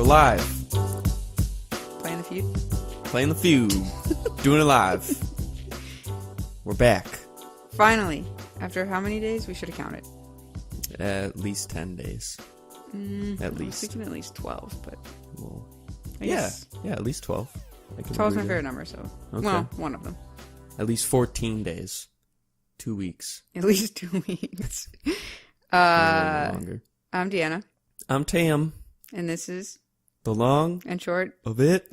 live. Playing the feud? Playing the feud. Doing it live. We're back. Finally. After how many days? We should have counted. At least 10 days. At least. I was thinking at least 12, but... Well, yeah, at least 12. 12 is my favorite number, so... Okay. Well, one of them. At least 14 days. 2 weeks. At least 2 weeks. Longer. I'm Deanna. I'm Tam. And this is... The long... and short... of it.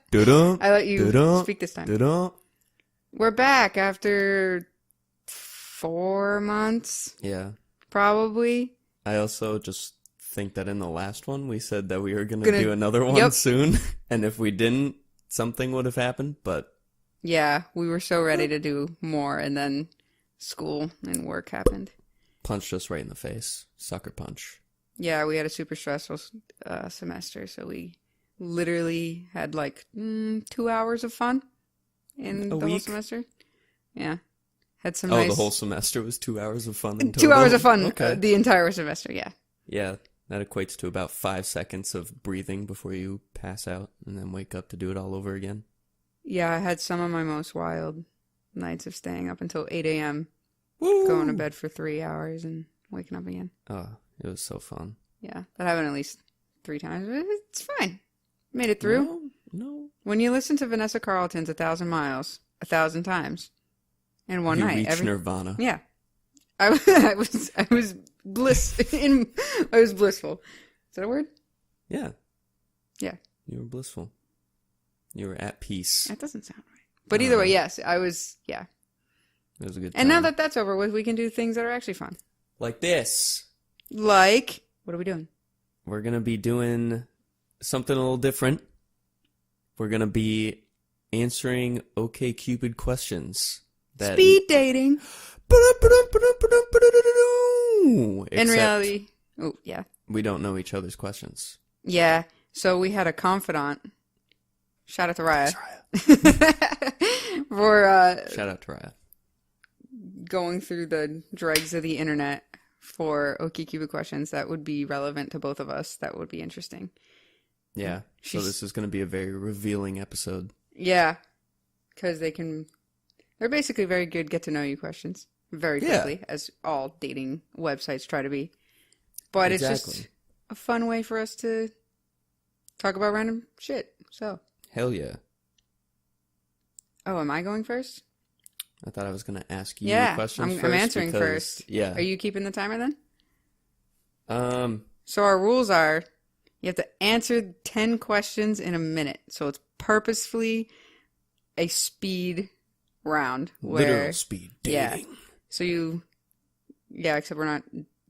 Da-dum, I let you da-dum, speak this time. da-dum. We're back after 4 months. Yeah. Probably. I also just think that in the last one, we said that we were going to do another one soon. And if we didn't, something would have happened, but... Yeah, we were so ready to do more, and then school and work happened. Punched us right in the face. Sucker punch. Yeah, we had a super stressful semester, so we literally had like 2 hours of fun in the whole semester. Yeah. Had some nice... the whole semester was 2 hours of fun in total? 2 hours of fun okay. The entire semester, yeah. Yeah, that equates to about 5 seconds of breathing before you pass out and then wake up to do it all over again. Yeah, I had some of my most wild nights of staying up until 8 a.m., Woo! going to bed for 3 hours and waking up again. Oh, it was so fun. Yeah, that happened at least 3 times. It's fine. Made it through. No. When you listen to Vanessa Carlton's 1,000 Miles 1,000 times in one night. You reached nirvana. Yeah. I was blissful. Is that a word? Yeah. Yeah. You were blissful. You were at peace. That doesn't sound right. But either way, yes, I was, yeah. It was a good time. And now that that's over with, we can do things that are actually fun. Like this. Like, what are we doing? We're going to be doing something a little different. We're going to be answering OkCupid questions. Speed dating. In reality, oh, yeah. We don't know each other's questions. Yeah, so we had a confidant. Shout out to Raya. Shout out to Raya. Going through the dregs of the internet for OkCupid questions that would be relevant to both of us. That would be interesting. Yeah, so this is going to be a very revealing episode. Yeah, because they're basically very good get-to-know-you questions. Very quickly, as all dating websites try to be. But It's just a fun way for us to talk about random shit, so... Hell yeah. Oh, am I going first? I thought I was going to ask you questions first. I'm answering first. Yeah. Are you keeping the timer then? So So our rules are, you have to answer 10 questions in a minute. So it's purposefully a speed round. Literal speed dating. Yeah. So except we're not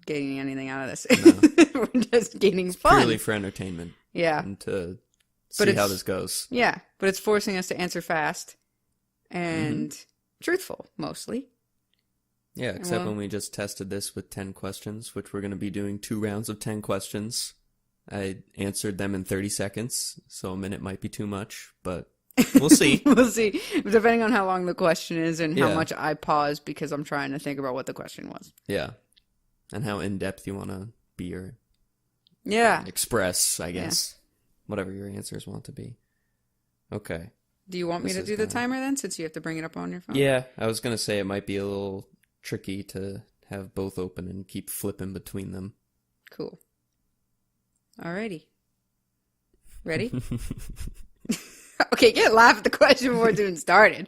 getting anything out of this. No. We're just gaining fun. Purely for entertainment. Yeah. And to see how this goes. Yeah, but it's forcing us to answer fast and truthful, mostly. Yeah, except when we just tested this with 10 questions, which we're going to be doing 2 rounds of 10 questions. I answered them in 30 seconds, so a minute might be too much, but we'll see. We'll see, depending on how long the question is and how much I pause because I'm trying to think about what the question was. Yeah, and how in-depth you want to be or express, I guess. Yeah. Whatever your answers want to be. Okay. Do you want me to do the timer then, since you have to bring it up on your phone? Yeah, I was going to say it might be a little tricky to have both open and keep flipping between them. Cool. Alrighty. Ready? Okay, can't laugh at the question before it's even started.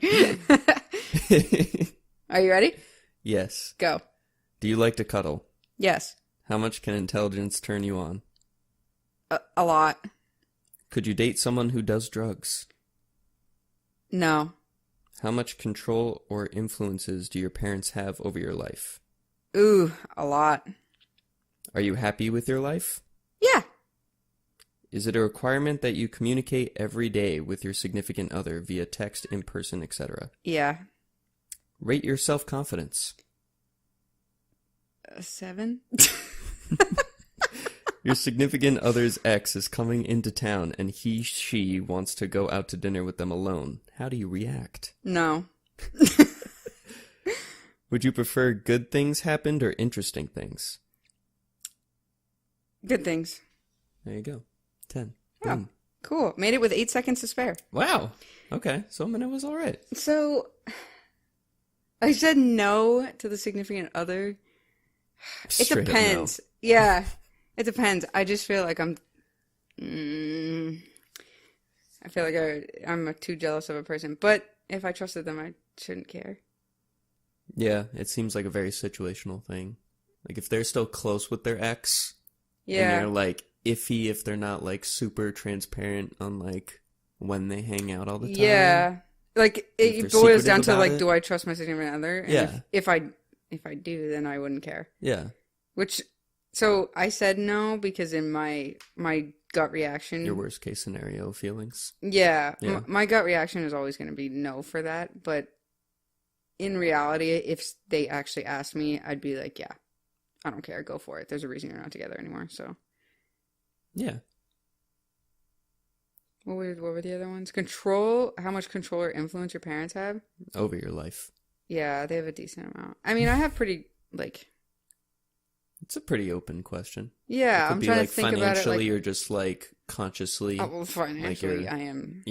Are you ready? Yes. Go. Do you like to cuddle? Yes. How much can intelligence turn you on? A lot. Could you date someone who does drugs? No. How much control or influences do your parents have over your life? Ooh, a lot. Are you happy with your life? Yeah. Is it a requirement that you communicate every day with your significant other via text, in person, etc.? Yeah. Rate your self-confidence. 7? Your significant other's ex is coming into town and she wants to go out to dinner with them alone. How do you react? No. Would you prefer good things happened or interesting things? Good things. There you go. 10. Oh, Boom. cool. Made it with 8 seconds to spare. Wow. Okay, so a minute was all right. So, I said no to the significant other. It depends. No. Yeah, it depends. I just feel like I feel like I'm too jealous of a person. But if I trusted them, I shouldn't care. Yeah, it seems like a very situational thing. Like, if they're still close with their ex, Yeah. and they're, like, iffy if they're not, like, super transparent on, like, when they hang out all the time. Yeah. Like, If it they're boils down to, secretive like, about it. do I trust my significant other? And Yeah. If I do, then I wouldn't care. Yeah. So I said no because in my gut reaction. Your worst case scenario feelings. Yeah. Yeah. My gut reaction is always going to be no for that. But in reality, if they actually asked me, I'd be like, yeah, I don't care. Go for it. There's a reason you're not together anymore. So. Yeah. What were the other ones? How much control or influence your parents have? Over your life. Yeah, they have a decent amount. I mean, I have pretty, like... It's a pretty open question. Yeah, it could I'm be trying like to think about it financially like... or just like consciously. Oh, well, financially, like I am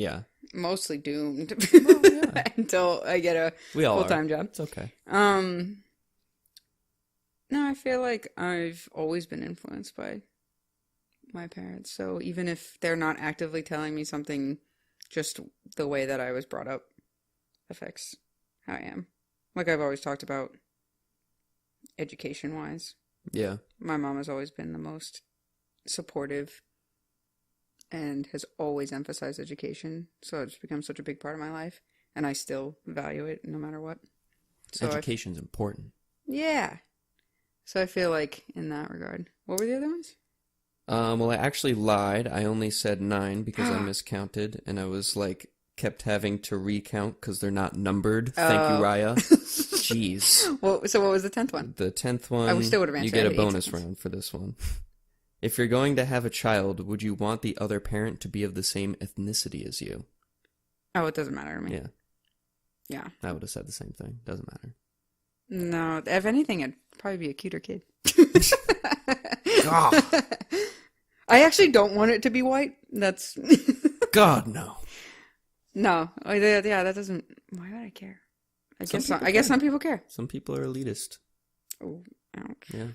mostly doomed well, yeah. until I get a full-time job. It's okay. No, I feel like I've always been influenced by my parents. So even if they're not actively telling me something, just the way that I was brought up affects how I am. Like I've always talked about education-wise. Yeah. My mom has always been the most supportive and has always emphasized education. So it's become such a big part of my life. And I still value it no matter what. So Education's important. Yeah. So I feel like in that regard. What were the other ones? Well, I actually lied. I only said 9 because I miscounted, and I was like, kept having to recount because they're not numbered. Thank you, Raya. Jeez. Well, so what was the 10th one? The 10th one, I still would have answered. you get a it 8 bonus seconds. round for this one. If you're going to have a child, would you want the other parent to be of the same ethnicity as you? Oh, it doesn't matter to me. Yeah. Yeah. I would have said the same thing. Doesn't matter. No, if anything, it'd probably be a cuter kid. God. I actually don't want it to be white. That's... God, no. No. Yeah, that doesn't... Why would I care? I guess some people care. Some people are elitist. Oh, ouch. Yeah.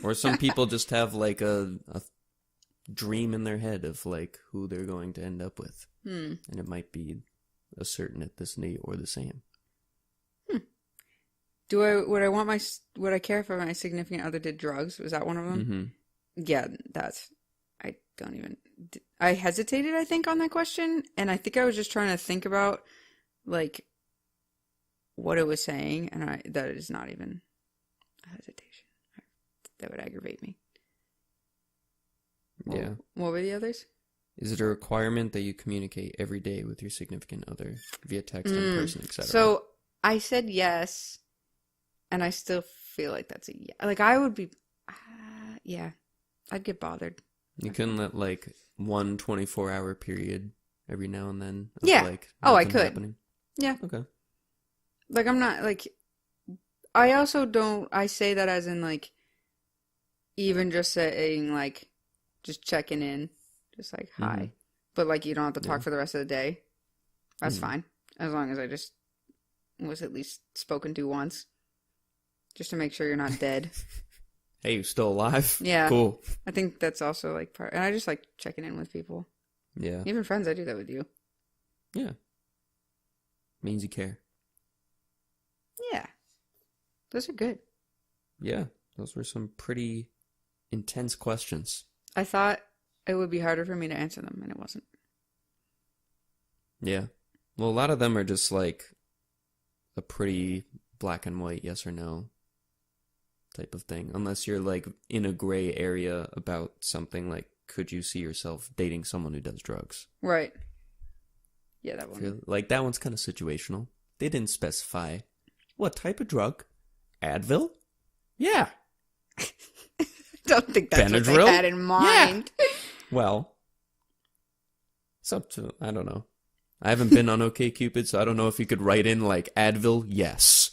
Or some people just have like a dream in their head of like who they're going to end up with. And it might be a certain ethnicity or the same. Would I care if my significant other did drugs? Was that one of them? Mm-hmm. Yeah, I hesitated, I think, on that question. And I think I was just trying to think about like what it was saying. And that is not even a hesitation. That would aggravate me. Yeah. What were the others? Is it a requirement that you communicate every day with your significant other via text, in person, etc.? So I said yes, and I still feel like that's a yeah. Like I would be, yeah, I'd get bothered. You couldn't let like 1 24-hour period every now and then. Of, Yeah. Like, Oh, I nothing could. happening. Yeah. Okay. Like I'm not like. I also don't. I say that as in like. Even just saying like, just checking in, just like hi, Mm-hmm. but like you don't have to talk Yeah. for the rest of the day. That's Mm-hmm. fine, as long as I just was at least spoken to once, just to make sure you're not dead. Hey, you still alive? Yeah. Cool. I think that's also like part, and I just like checking in with people, Yeah. even friends. I do that with you. Yeah. Means you care. Yeah, those are good. Yeah. Those were some pretty intense questions. I thought it would be harder for me to answer them, and it wasn't. Yeah. Well, a lot of them are just like a pretty black and white yes or no type of thing. Unless you're like in a gray area about something like, could you see yourself dating someone who does drugs? Right. Yeah, that one. Like that one's kind of situational. They didn't specify what type of drug. Advil? Yeah. Don't think that's what Benadryl? they had in mind. Yeah. Well, it's up to, I don't know. I haven't been on OkCupid, so I don't know if you could write in like Advil, yes.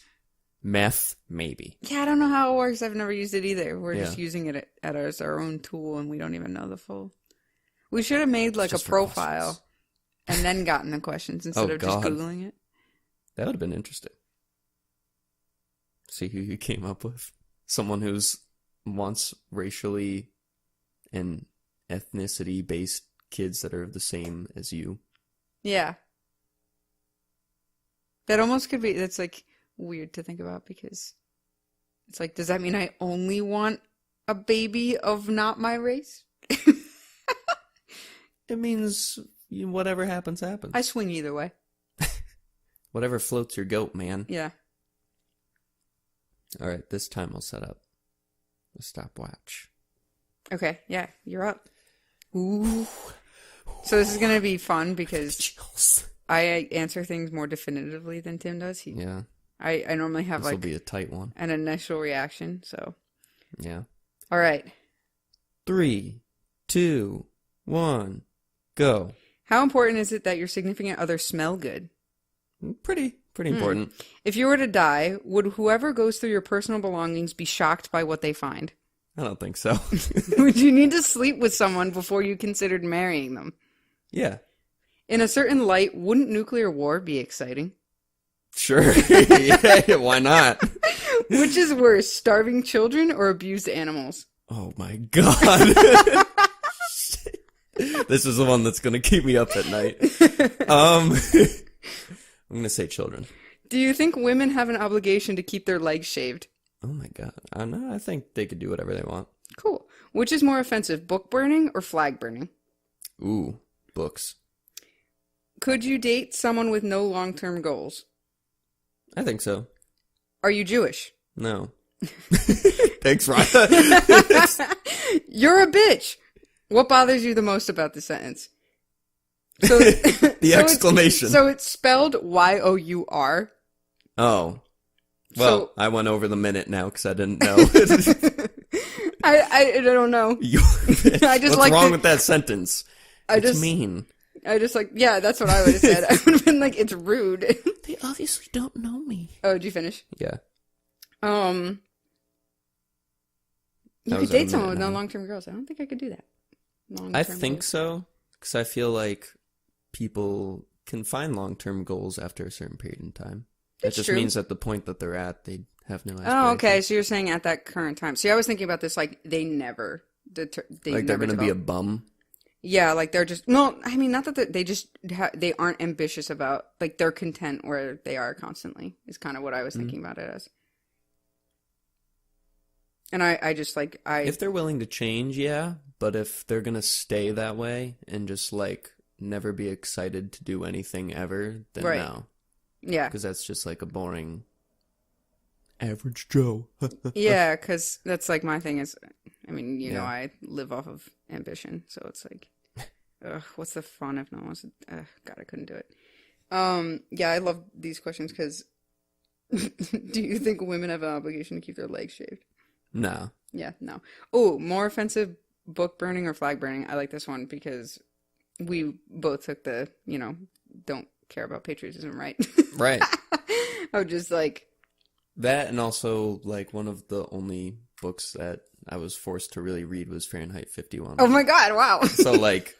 Meth, maybe. Yeah, I don't know how it works. I've never used it either. We're Yeah. just using it as our own tool, and we don't even know the full. We should have made like a just for profile questions. and then gotten the questions instead Oh, of just God. Googling it. That would have been interesting. See who you came up with. Someone who's wants racially and ethnicity based kids that are the same as you. Yeah. That almost could be, that's like weird to think about because it's like, does that mean I only want a baby of not my race? It means whatever happens, happens. I swing either way. Whatever floats your goat, man. Yeah. All right, this time I'll set up a stopwatch. Okay, yeah, you're up. Ooh. So this is going to be fun because Chills. I answer things more definitively than Tim does. Yeah. I normally have This will like be a tight one. an initial reaction, so. Yeah. All right. 3, 2, 1, go. How important is it that your significant other smell good? Pretty important. If you were to die, would whoever goes through your personal belongings be shocked by what they find? I don't think so. Would you need to sleep with someone before you considered marrying them? Yeah. In a certain light, wouldn't nuclear war be exciting? Sure. Yeah, why not? Which is worse, starving children or abused animals? Oh my god. This is the one that's going to keep me up at night. I'm going to say children. Do you think women have an obligation to keep their legs shaved? Oh my god. I think they could do whatever they want. Cool. Which is more offensive, book burning or flag burning? Ooh, books. Could you date someone with no long-term goals? I think so. Are you Jewish? No. Thanks, Ryan. You're a bitch. What bothers you the most about the sentence? So The exclamation. So it's spelled Y-O-U-R. Oh. Well, So- I went over the minute now because I didn't know. I don't know. I just What's like wrong the- with that sentence? It's mean. I just like, yeah, that's what I would have said. I would have been like, it's rude. They obviously don't know me. Oh, did you finish? Yeah. You That could was date a someone minute with no and a half. long-term goals. I don't think I could do that. I think so. Because I feel like people can find long-term goals after a certain period in time. That's It just true. means at the point that they're at, they have no aspirations. Oh, okay. So you're saying at that current time. See, I was thinking about this like they never. They Like they're never going to be a develop. bum. Yeah, like they're just no. I mean, not that they just they aren't ambitious about like they're content where they are constantly. Is kind of what I was thinking about it as. And I just like If they're willing to change, yeah. But if they're going to stay that way and just like never be excited to do anything ever, then Right. no. yeah Because that's just like a boring average Joe. yeah because that's like my thing is. I mean, you know, Yeah. I live off of ambition, so it's like, what's the fun if no one wants to? God, I couldn't do it. Yeah, I love these questions because. Do you think women have an obligation to keep their legs shaved? No. Yeah, no. Oh, more offensive, book burning or flag burning? I like this one because we both took the, don't care about patriotism, right? Right. I was just like... That and also like one of the only books that I was forced to really read was Fahrenheit 51. Oh my god, wow. So like...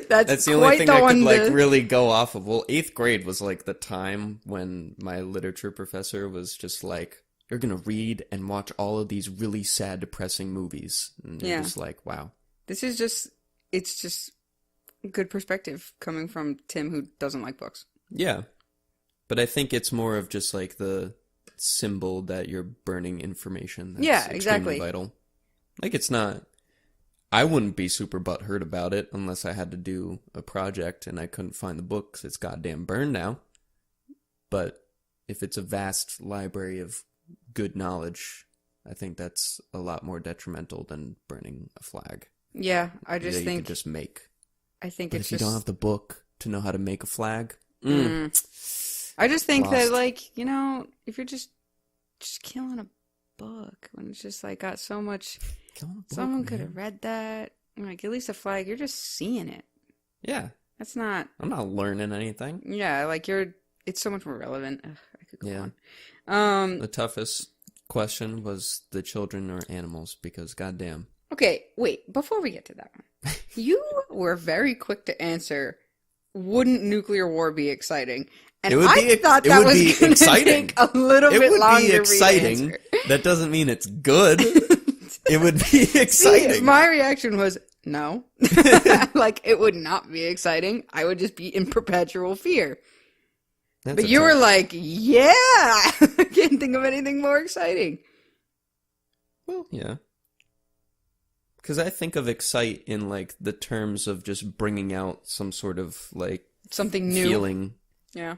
That's the only thing I could like really go off of. Well, 8th grade was like the time when my literature professor was just like, you're going to read and watch all of these really sad, depressing movies. And you're just like, wow. This is just, it's just good perspective coming from Tim who doesn't like books. Yeah. But I think it's more of just like the symbol that you're burning information. That's Yeah, extremely exactly. vital. Like it's not, I wouldn't be super butthurt about it unless I had to do a project and I couldn't find the book 'cause it's goddamn burned now. But if it's a vast library of good knowledge, I think that's a lot more detrimental than burning a flag. Yeah, I that just you think, could just make. I think But it's if you just... don't have the book to know how to make a flag, I just think that, Lost. like, if you're just killing a book when it's just like got so much, kill a book, someone could man. have read that. Like, at least a flag, you're just seeing it. Yeah, That's not, I'm not learning anything. yeah, like it's so much more relevant. Ugh, I could go Yeah. on. The toughest question was the children or animals because goddamn. Okay, wait, before we get to that one. You were very quick to answer, wouldn't nuclear war be exciting? And I thought that was going to take a little bit longer. It would be exciting. That doesn't mean it's good. It would be exciting. See, my reaction was, no. Like, it would not be exciting. I would just be in perpetual fear. But you were like, yeah! I can't think of anything more exciting. Well, yeah. Because I think of excite in, like, the terms of just bringing out some sort of, like... something new. Feeling. Yeah.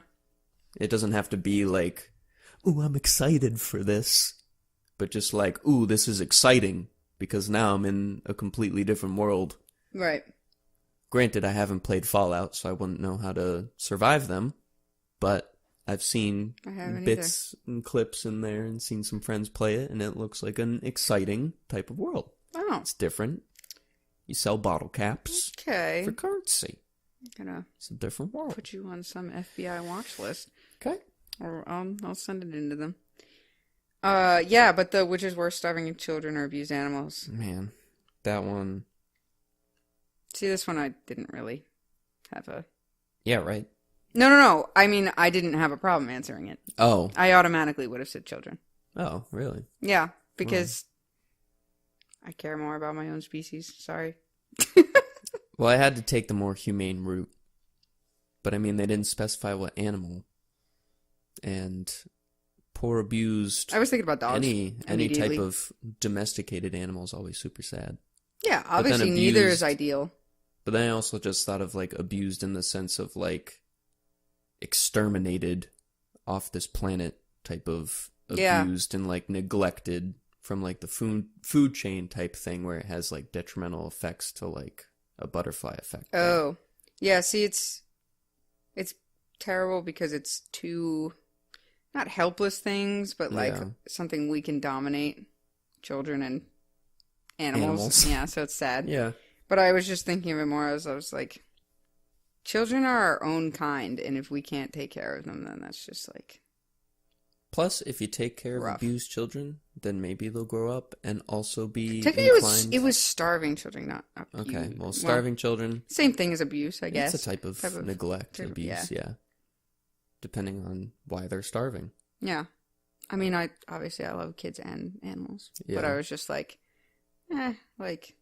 It doesn't have to be like, ooh, I'm excited for this. But just like, ooh, this is exciting. Because now I'm in a completely different world. Right. Granted, I haven't played Fallout, so I wouldn't know how to survive them. But I've seen bits and clips in there and seen some friends play it. And it looks like an exciting type of world. Oh. It's different. You sell bottle caps. Okay. For currency. It's a different world. Put you on some FBI watch list. Okay. Or I'll send it into them. Yeah, but which is worse, starving children or abused animals? Man, that one. See, this one I didn't really have a... Yeah, right. No. I mean, I didn't have a problem answering it. Oh. I automatically would have said children. Oh, really? Yeah, because I care more about my own species. Sorry. Well, I had to take the more humane route. But I mean, they didn't specify what animal. And poor abused... I was thinking about dogs. Any type of domesticated animal is always super sad. Yeah, obviously neither is ideal. But then I also just thought of, like, abused in the sense of, like, exterminated off this planet type of abused and, like, neglected from, like, the food chain type thing where it has, like, detrimental effects to, like... a butterfly effect. Oh. Yeah, see, it's terrible because it's two, not helpless things, but like something we can dominate. Children and animals. Yeah, so it's sad. Yeah. But I was just thinking of it more as I was like, children are our own kind, and if we can't take care of them, then that's just like... Plus, if you take care of abused children, then maybe they'll grow up and also be Technically, it was starving children, not abused. Okay, well, starving children... Same thing as abuse, I guess. It's a type of neglect, abuse, yeah. Depending on why they're starving. Yeah. I mean, I love kids and animals. Yeah. But I was just like, like...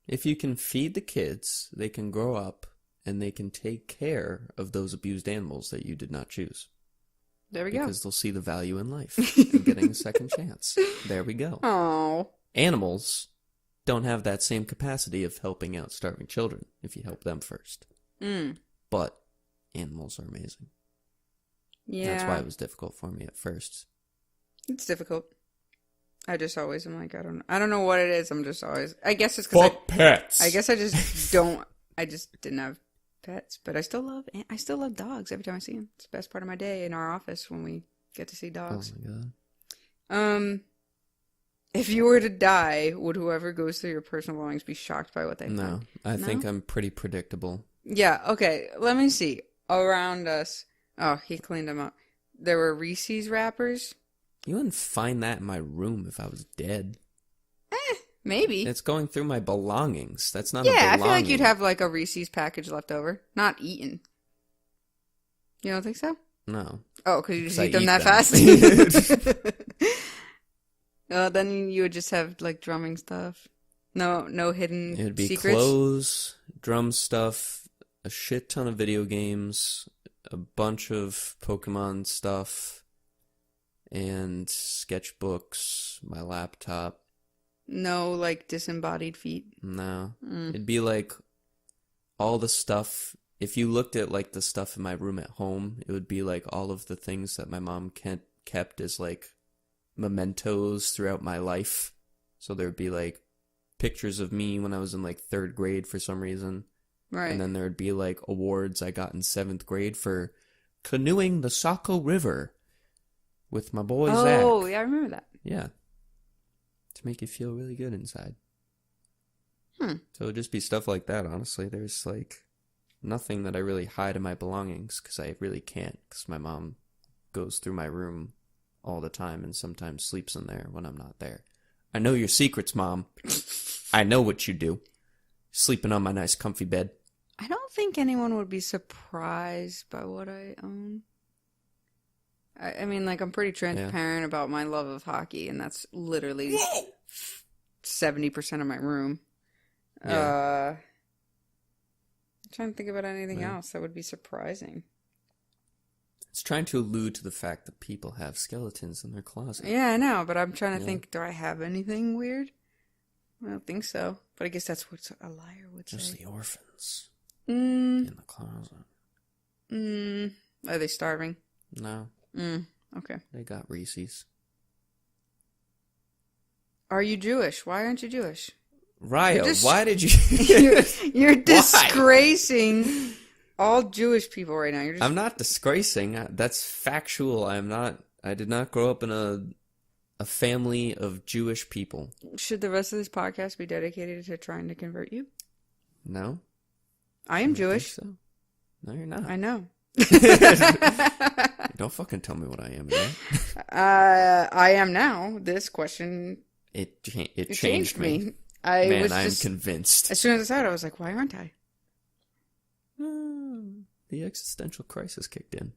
If you can feed the kids, they can grow up and they can take care of those abused animals that you did not choose. There we go. Because they'll see the value in life and getting a second chance. There we go. Oh. Animals don't have that same capacity of helping out starving children if you help them first. But animals are amazing. Yeah. That's why it was difficult for me at first. It's difficult. I just always am like, I don't know what it is. I'm just always... I guess it's because pets. I guess I just don't... I just didn't have pets, but I still love dogs every time I see them. It's the best part of my day in our office when we get to see dogs. Oh my god. If you were to die, would whoever goes through your personal belongings be shocked by what they find? No, I think I'm pretty predictable. Yeah, okay. Let me see. Around us. Oh, he cleaned them up. There were Reese's wrappers. You wouldn't find that in my room if I was dead. Maybe. It's going through my belongings. That's not a belonging. Yeah, I feel like you'd have like a Reese's package left over. Not eaten. You don't think so? No. Oh, because you just eat them that fast? Then you would just have like drumming stuff. No hidden secrets? It would be clothes, drum stuff, a shit ton of video games, a bunch of Pokemon stuff, and sketchbooks, my laptop. No, like, disembodied feet? No. It'd be, like, all the stuff... If you looked at, like, the stuff in my room at home, it would be, like, all of the things that my mom kept as, like, mementos throughout my life. So there'd be, like, pictures of me when I was in, like, 3rd grade for some reason. Right. And then there'd be, like, awards I got in 7th grade for canoeing the Saco River with my boy Zach. Oh, yeah, I remember that. Yeah. To make you feel really good inside. So it'd just be stuff like that, honestly. There's, like, nothing that I really hide in my belongings, because I really can't, because my mom goes through my room all the time and sometimes sleeps in there when I'm not there. I know your secrets, Mom. I know what you do. Sleeping on my nice comfy bed. I don't think anyone would be surprised by what I own. I mean, like, I'm pretty transparent about my love of hockey, and that's literally 70% of my room. Yeah. I'm trying to think about anything else that would be surprising. It's trying to allude to the fact that people have skeletons in their closet. Yeah, I know, but I'm trying to think, do I have anything weird? I don't think so. But I guess that's what a liar would say. Just the orphans in the closet. Are they starving? No. Okay. They got Reese's. Are you Jewish? Why aren't you Jewish? Raya, why did you... you're disgracing all Jewish people right now. I'm not disgracing. That's factual. I did not grow up in a family of Jewish people. Should the rest of this podcast be dedicated to trying to convert you? No. I am Jewish. So. No, you're not. I know. Don't fucking tell me what I am, man. I am now. This question... It changed me. I am convinced. As soon as I saw it, I was like, why aren't I? The existential crisis kicked in.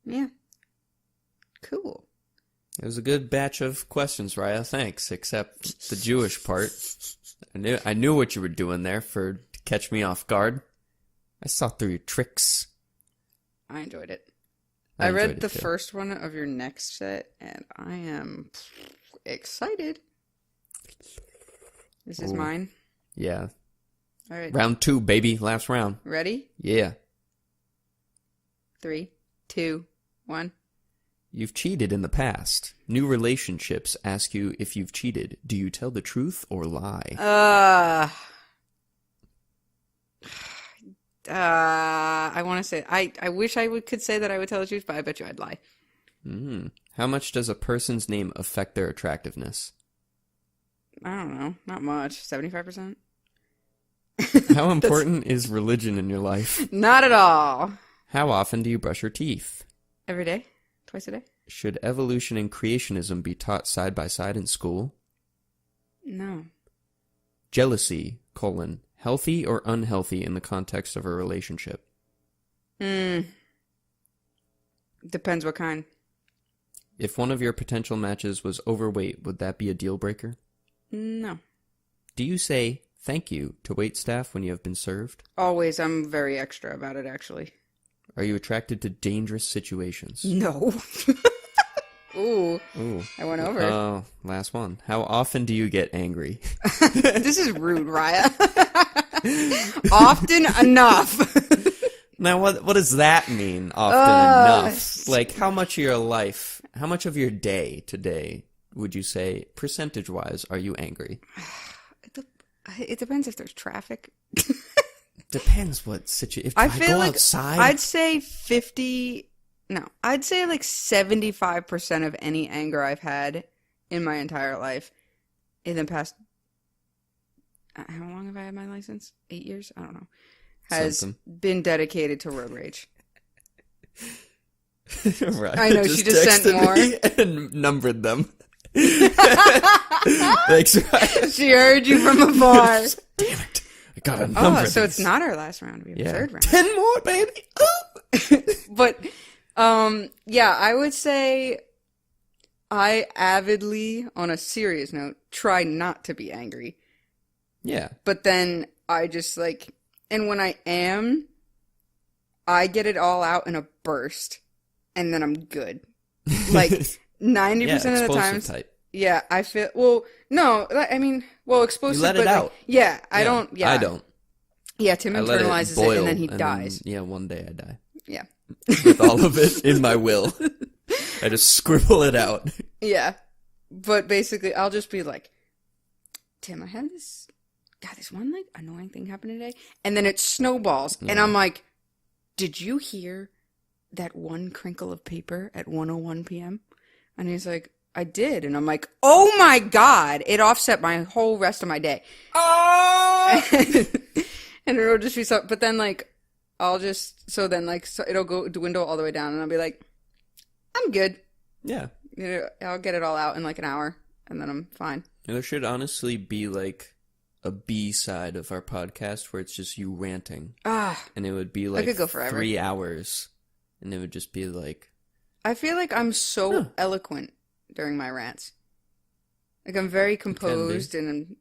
Yeah. Cool. It was a good batch of questions, Raya. Thanks. Except the Jewish part. I knew what you were doing there to catch me off guard. I saw through your tricks. I enjoyed it. I read the first one of your next set, and I am excited. This is mine. Yeah. All right. Round 2, baby. Last round. Ready? Yeah. 3, 2, 1. You've cheated in the past. New relationships ask you if you've cheated. Do you tell the truth or lie? I want to say, I wish I could say that I would tell the truth, but I bet you I'd lie. How much does a person's name affect their attractiveness? I don't know. Not much. 75%? How important is religion in your life? Not at all. How often do you brush your teeth? Every day? Twice a day? Should evolution and creationism be taught side by side in school? No. Jealousy, healthy or unhealthy in the context of a relationship? Depends what kind. If one of your potential matches was overweight, would that be a deal breaker? No. Do you say thank you to wait staff when you have been served? Always. I'm very extra about it, actually. Are you attracted to dangerous situations? No. Ooh. I went over. Oh, last one. How often do you get angry? This is rude, Raya. Often enough. Now, what does that mean, often enough? Like, how much of your life, how much of your day today would you say, percentage-wise, are you angry? It depends if there's traffic. Depends what situation. If I feel like outside, I'd say 50... No, I'd say like 75% of any anger I've had in my entire life in the past... How long have I had my license? 8 years? I don't know. Has been dedicated to road rage. Right. I know, she just sent more. And numbered them. Thanks, Ryan. She heard you from afar. Damn it. I got a number. Oh, so it's not our last round. We have a third round. 10 more, baby. But, yeah, I would say I avidly, on a serious note, try not to be angry. Yeah. But then I just like, and when I am, I get it all out in a burst, and then I'm good. Like 90% of the times. Type. Yeah, I feel, well, no, I mean, well, explosive. You let it out. Like, yeah, I don't. I don't. Yeah, Tim internalizes it and then he dies. Then, one day I die. Yeah. With all of it in my will. I just scribble it out. Yeah. But basically, I'll just be like, Tim, I had this one, like, annoying thing happen today. And then it snowballs. Yeah. And I'm like, did you hear that one crinkle of paper at 1:01 p.m.? And he's like, I did. And I'm like, oh my God. It offset my whole rest of my day. Oh! And it'll just be so, but then, like, I'll just, so then, like, so it'll dwindle all the way down. And I'll be like, I'm good. Yeah. I'll get it all out in like an hour, and then I'm fine. There should honestly be like a B side of our podcast where it's just you ranting. And it would be like I could go forever. 3 hours. And it would just be like... I feel like I'm so eloquent during my rants. Like I'm very composed and...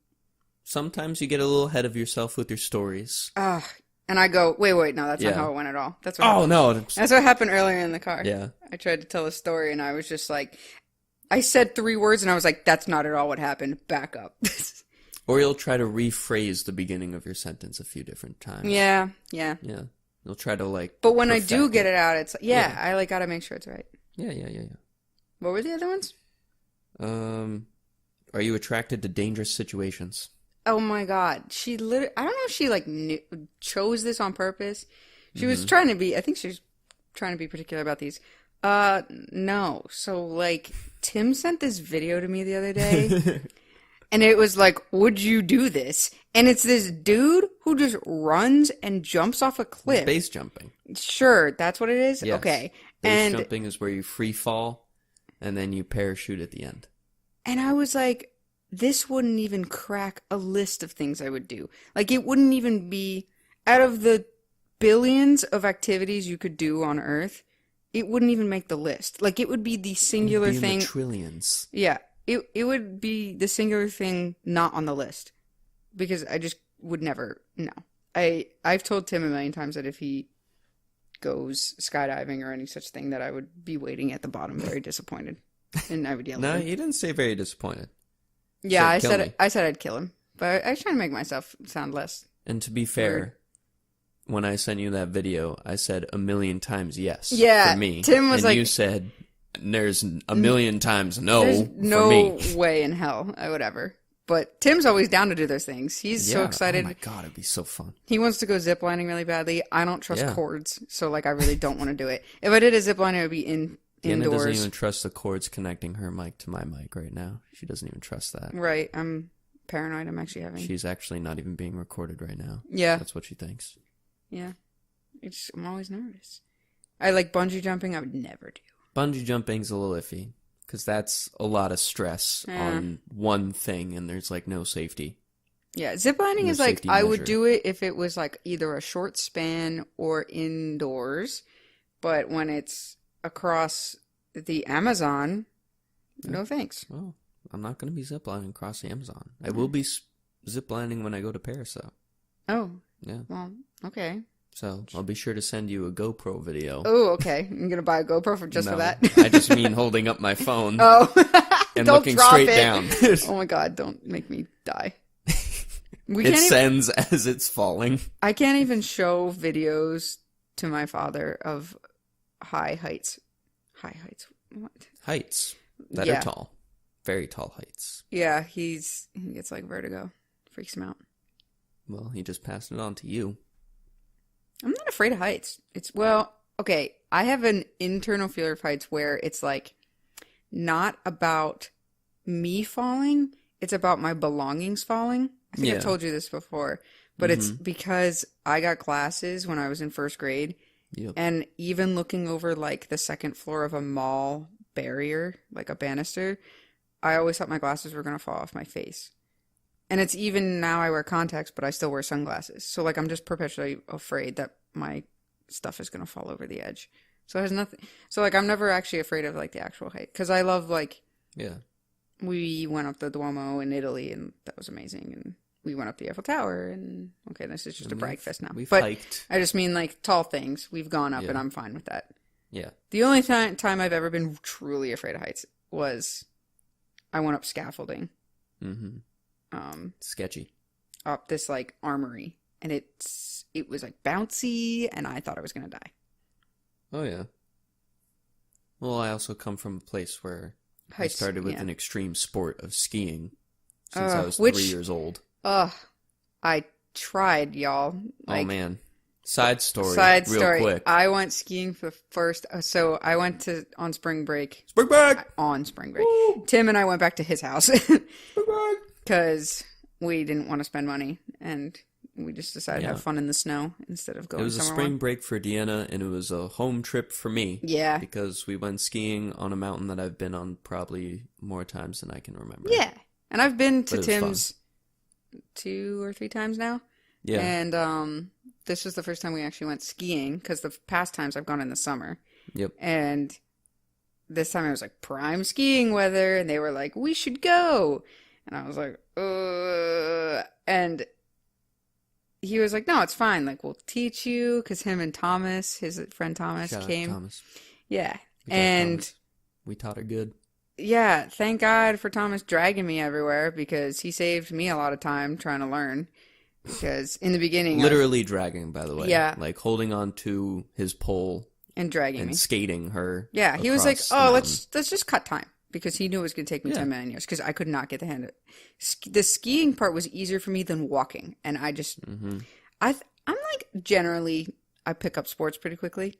Sometimes you get a little ahead of yourself with your stories. And I go, wait, no, that's not how it went at all. That's what happened. No. That's what happened earlier in the car. Yeah. I tried to tell a story and I was just like... I said 3 words and I was like, that's not at all what happened. Back up. Or you'll try to rephrase the beginning of your sentence a few different times. Yeah. You'll try to like... But when I do get it out, it's... I like gotta make sure it's right. Yeah. What were the other ones? Are you attracted to dangerous situations? Oh my god. She literally... I don't know if she like chose this on purpose. She was trying to be... I think she was trying to be particular about these. No. So like, Tim sent this video to me the other day. And it was like, would you do this? And it's this dude who just runs and jumps off a cliff. Base jumping. Sure, that's what it is? Yes. Okay. Base jumping is where you free fall and then you parachute at the end. And I was like, this wouldn't even crack a list of things I would do. Like, it wouldn't even be, out of the billions of activities you could do on Earth, it wouldn't even make the list. Like, it would be the singular thing. In the trillions. Yeah. It would be the singular thing not on the list. Because I just would never, no. I've told Tim a million times that if he goes skydiving or any such thing, that I would be waiting at the bottom very disappointed. And I would yell No, at him. you didn't say very disappointed. Yeah, I said I'd kill him. But I was trying to make myself sound less. And to be fair, when I sent you that video, I said a million times yes for me. Tim was and you said... There's a million times no There's for no me. way in hell I would ever. But Tim's always down to do those things. He's so excited. Oh my god, it'd be so fun. He wants to go ziplining really badly. I don't trust cords, so like I really don't want to do it. If I did a zipline, it would be indoors. Deanna doesn't even trust the cords connecting her mic to my mic right now. She doesn't even trust that. Right, I'm paranoid. I'm actually having... She's actually not even being recorded right now. Yeah. That's what she thinks. Yeah. I'm always nervous. I like bungee jumping. I would never do. Bungee jumping's a little iffy, because that's a lot of stress on one thing, and there's, like, no safety. Yeah, ziplining is, like, I would do it if it was, like, either a short span or indoors, but when it's across the Amazon, no thanks. Well, I'm not going to be ziplining across the Amazon. I will be ziplining when I go to Paris, though. Oh. Yeah. Well, okay. So, I'll be sure to send you a GoPro video. Oh, okay. I'm going to buy a GoPro for that? I just mean holding up my phone. Oh. And looking straight down. Oh my god, don't make me die. It sends as it's falling. I can't even show videos to my father of high heights. High heights? What? Heights that are tall. Very tall heights. Yeah, he gets like vertigo. Freaks him out. Well, he just passed it on to you. I'm not afraid of heights. Okay, I have an internal fear of heights where it's like not about me falling, it's about my belongings falling. I think I've told you this before, but it's because I got glasses when I was in first grade, and even looking over like the second floor of a mall barrier, like a banister, I always thought my glasses were going to fall off my face. And it's even now I wear contacts, but I still wear sunglasses. So, like, I'm just perpetually afraid that my stuff is going to fall over the edge. So, it has nothing. So, like, I'm never actually afraid of, like, the actual height. Because I love, like... Yeah. We went up the Duomo in Italy, and that was amazing. And we went up the Eiffel Tower, and... Okay, this is just a brag fest now. We've but hiked. I just mean, like, tall things. We've gone up, and I'm fine with that. Yeah. The only time I've ever been truly afraid of heights was I went up scaffolding. Mm-hmm. Sketchy. Up this like armory, and it was like bouncy, and I thought I was gonna die. Oh yeah. Well, I also come from a place where I started with an extreme sport of skiing since I was 3 years old. I tried, y'all. Like, oh man. Side story. Real quick. I went skiing for the first. So I went on spring break. On spring break. Woo! Tim and I went back to his house. Spring break. Because we didn't want to spend money, and we just decided to have fun in the snow instead of going It was a somewhere spring warm. break for Deanna, and it was a home trip for me. Yeah. Because we went skiing on a mountain that I've been on probably more times than I can remember. Yeah. And I've been to But it was Tim's 2 or 3 times now. Yeah. And this was the first time we actually went skiing, because the past times I've gone in the summer. Yep. And this time it was like prime skiing weather, and they were like, we should go. And I was like, and he was like, no, it's fine. Like, we'll teach you, because him and Thomas, his friend Thomas, Shout out came. Thomas. Yeah. We got And Thomas. We taught her good. yeah, thank God for Thomas dragging me everywhere, because he saved me a lot of time trying to learn. Because in the beginning, Literally dragging, by the way. Yeah. Like holding on to his pole and dragging and me. skating her. Yeah, he was like, across the "Oh, mountain. let's just cut time," because he knew it was going to take me Yeah. 10 million years, because I could not get the hang of it. The skiing part was easier for me than walking, and I just Mm-hmm. I'm like, generally I pick up sports pretty quickly.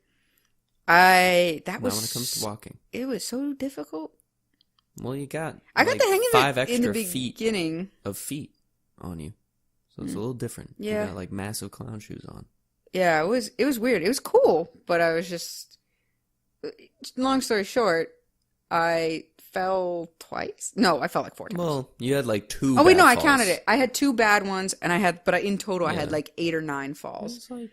That Not was when it comes to walking. It was so difficult. Well, you got I got like the hang of 5 it in the extra feet beginning. of feet on you. So it's a little different. Yeah. You got like massive clown shoes on. Yeah, it was weird. It was cool, but I was just, long story short, I fell twice. No, I fell like 4 times. Well, you had like 2 Oh wait, bad no, I falls. counted it. I had 2 bad ones, and but in total I had Yeah. like 8 or 9 falls. It's like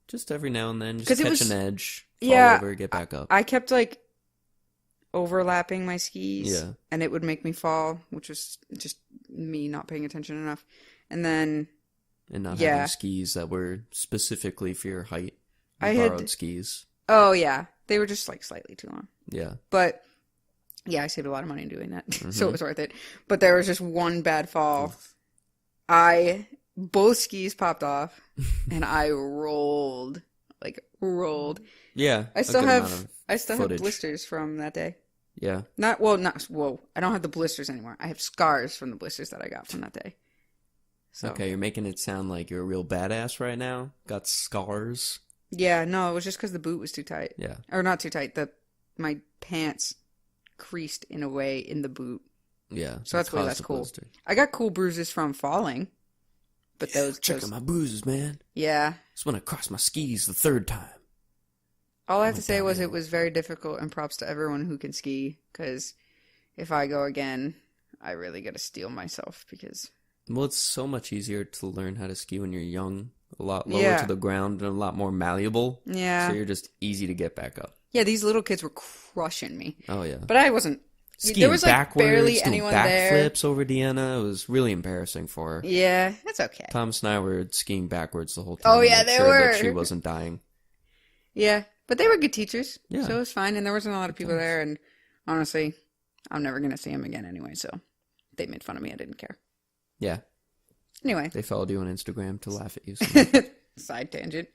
just every now and then, just 'Cause it catch was- an edge, fall Yeah, over, get back up. I kept like overlapping my skis, Yeah. and it would make me fall, which was just me not paying attention enough. And then And not Yeah. having skis that were specifically for your height. You I had- borrowed skis. oh yeah, they were just like slightly too long. Yeah. But yeah, I saved a lot of money doing that, so Mhm. it was worth it. But there was just one bad fall. Oof. Both skis popped off, and I rolled. Yeah. I a still good have amount of I still footage. have blisters from that day. Yeah. Not whoa. I don't have the blisters anymore. I have scars from the blisters that I got from that day. So Okay, you're making it sound like you're a real badass right now. Got scars. yeah, no, it was just because the boot was too tight, Yeah. or not too tight. My pants creased in a way in the boot. Yeah. So that's it why caused that's the cool. blister. I got cool bruises from falling, but Check out my bruises, man. yeah. It's when I crossed my skis the 3rd time. All I have to Went say was downhill. it was very difficult, and props to everyone who can ski, because if I go again, I really got to steel myself, because Well, it's so much easier to learn how to ski when you're young. A lot lower Yeah. to the ground and a lot more malleable. yeah. So you're just easy to get back up. Yeah, these little kids were crushing me. Oh, yeah. But I wasn't. Skiing There was like backwards, barely doing anyone there. backflips over Deanna. It was really embarrassing for her. Yeah, that's okay. Thomas and I were skiing backwards the whole time. Oh, to yeah, make they sure were. that she wasn't dying. Yeah, but they were good teachers. Yeah. So it was fine, and there wasn't a lot of people Thanks. there, and honestly, I'm never going to see them again anyway, so they made fun of me. I didn't care. Yeah. Anyway, They followed you on Instagram to laugh at you. So. side tangent.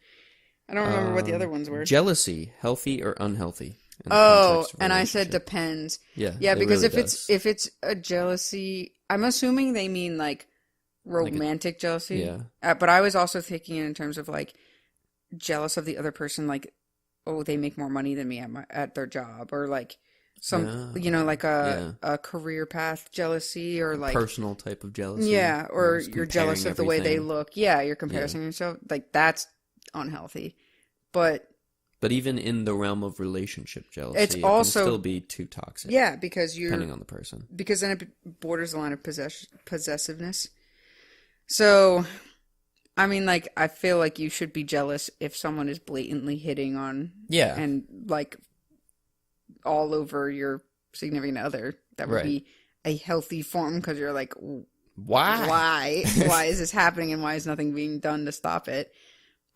I don't remember what the other ones were. Jealousy, healthy or unhealthy? in the Oh, context of a and I said relationship. depends. Yeah. Yeah, it because really if it's a jealousy, I'm assuming they mean like romantic jealousy. Yeah. But I was also thinking in terms of like jealous of the other person, like, oh, they make more money than me at their job, or like some, like a career path jealousy, or like personal type of jealousy. yeah, or Just you're jealous comparing of the way they everything. look. Yeah, you're comparing yourself. Like that's unhealthy. But even in the realm of relationship jealousy, It's it can also- still be too toxic. yeah, because Depending on the person. because then it borders the line of possessiveness. So, I mean, like, I feel like you should be jealous if someone is blatantly hitting on Yeah. and like all over your significant other. That would Right. be a healthy form, because you're like, Why? why is this happening, and why is nothing being done to stop it?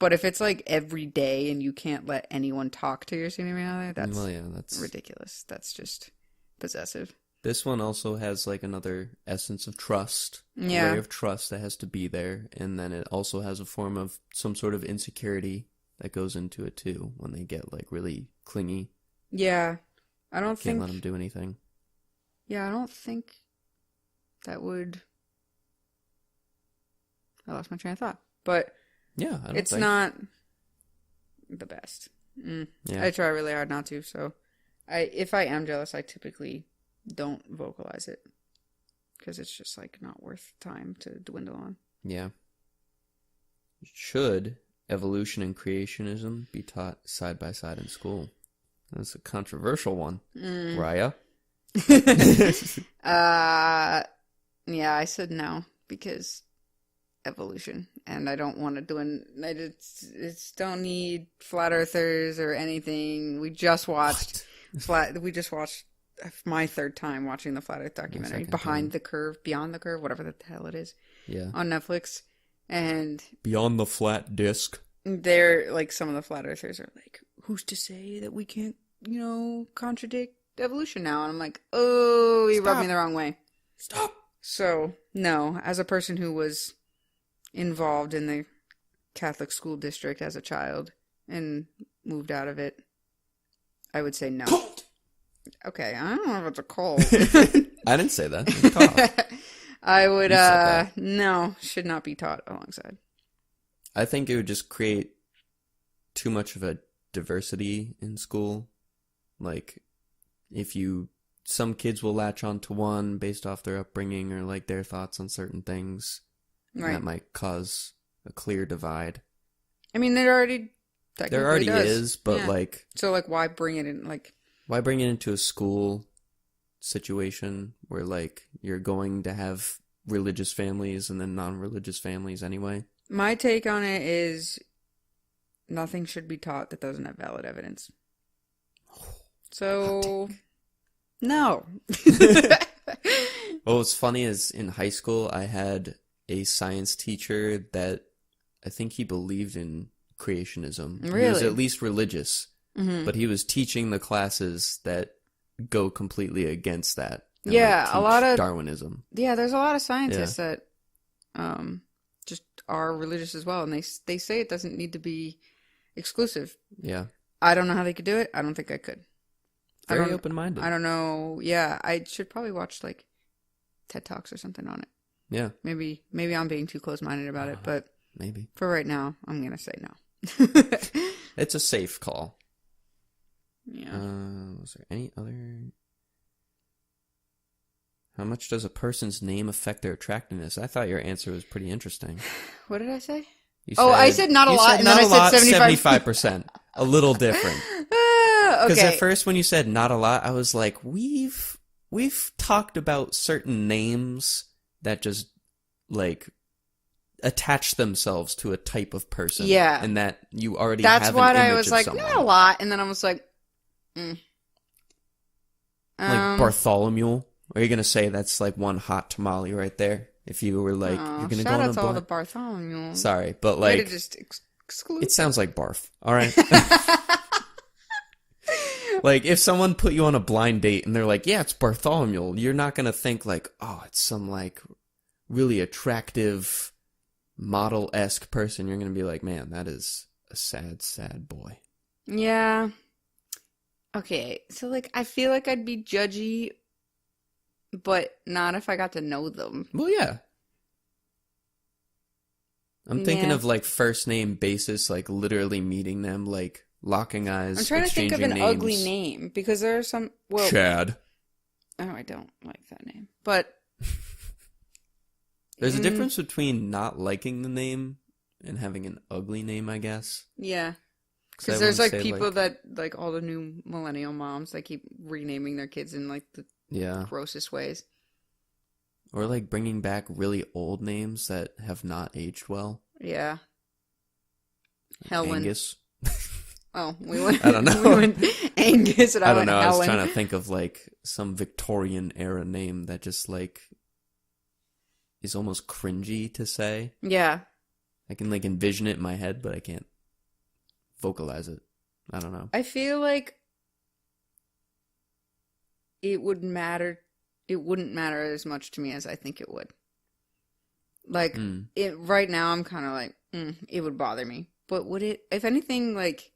But if it's like every day and you can't let anyone talk to your significant other, that's Well, yeah, that's ridiculous. That's just possessive. This one also has like another essence of trust, Yeah. layer of trust that has to be there, and then it also has a form of some sort of insecurity that goes into it too when they get like really clingy. Yeah. I don't Can't think. let them do anything. Yeah, I don't think that would. I lost my train of thought, but Yeah, I don't it's think. not the best. Yeah. I try really hard not to. So, if I am jealous, I typically don't vocalize it, because it's just like not worth time to dwindle on. Yeah. Should evolution and creationism be taught side by side in school? That's a controversial one. Raya? Yeah, I said no because evolution, and I don't want to do I just don't need flat earthers or anything. We just watched my third time watching the Flat Earth documentary, Beyond the Curve, whatever the hell it is. Yeah. On Netflix. And Beyond the Flat Disc. They're like, some of the flat earthers are like, who's to say that we can't, contradict evolution now? And I'm like, oh, you rubbed me the wrong way. Stop. So, no, as a person who was involved in the Catholic school district as a child and moved out of it, I would say no. Cold. Okay, I don't know if it's a cold. I didn't say that. It's a cough. I would, no, should not be taught alongside. I think it would just create too much of a diversity in school. Like, some kids will latch onto one based off their upbringing or like their thoughts on certain things. Right. That might cause a clear divide. I mean, there already is, but like... So, like, why bring it in, like... Why bring it into a school situation where, like, you're going to have religious families and then non-religious families anyway? My take on it is nothing should be taught that doesn't have valid evidence. So, no. Well, what's funny is in high school, I had a science teacher that I think he believed in creationism. Really? He was at least religious, mm-hmm. but he was teaching the classes that go completely against that. And, yeah, a lot of Darwinism. Yeah, there's a lot of scientists that just are religious as well, and they say it doesn't need to be exclusive. Yeah. I don't know how they could do it. I don't think I could. Very open-minded. I don't know. Yeah, I should probably watch like TED Talks or something on it. Yeah. Maybe I'm being too close-minded about it, but maybe for right now, I'm gonna say no. It's a safe call. Yeah. Was there any other? How much does a person's name affect their attractiveness? I thought your answer was pretty interesting. What did I say? I said not a lot, and then I said 75%. A little different. Because at first when you said not a lot, I was like, we've talked about certain names that just, like, attach themselves to a type of person. Yeah. And that you already have an image of That's what I was like, someone. not a lot, and then I was like, Like Bartholomew? Are you going to say that's like one hot tamale right there? If you were like, you're going to go on a shout out to all the Bartholomew. Sorry, but like... Way to just exclude. It sounds like barf, alright? Like, if someone put you on a blind date and they're like, yeah, it's Bartholomew, you're not going to think like, oh, it's some like really attractive model-esque person. You're going to be like, man, that is a sad, sad boy. Yeah. Okay, so like, I feel like I'd be judgy, but not if I got to know them. Well, yeah. I'm thinking of like first name basis, like literally meeting them, like locking eyes. I'm trying to think of an names. ugly name because there are some. Well, Chad. Oh, I don't like that name. But there's a difference between not liking the name and having an ugly name, I guess. Yeah. Because there's like people that, like all the new millennial moms, that keep renaming their kids in like the grossest ways. Or like bringing back really old names that have not aged well. Yeah. Helen. Angus. Oh, we went. I don't know. We went Angus and I don't went know. Helen. I was trying to think of like some Victorian era name that just like is almost cringy to say. Yeah. I can like envision it in my head, but I can't vocalize it. I don't know. I feel like it wouldn't matter as much to me as I think it would. Like, right now I'm kind of like, it would bother me. But would it, if anything, like,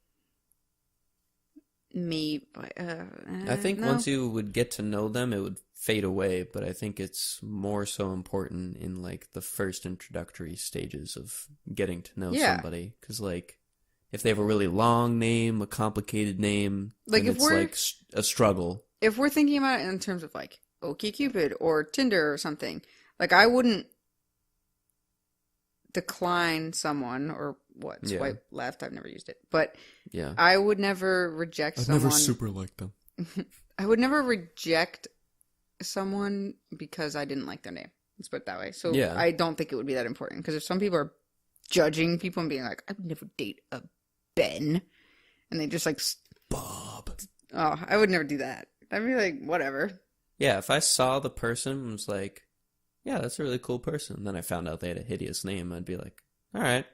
me, I think once you would get to know them, it would fade away, but I think it's more so important in, like, the first introductory stages of getting to know somebody. Because, like, if they have a really long name, a complicated name, like, it's, like, a struggle. If we're thinking about it in terms of, like, Cupid or Tinder or something, like, I wouldn't decline someone or swipe left. I've never used it, but yeah, I would never reject someone. I've never super liked them. I would never reject someone because I didn't like their name. Let's put it that way. So yeah. I don't think it would be that important because if some people are judging people and being like, I would never date a Ben, and they just like Bob. Oh, I would never do that. I'd be like, whatever. Yeah, if I saw the person and was like, yeah, that's a really cool person, and then I found out they had a hideous name, I'd be like, all right.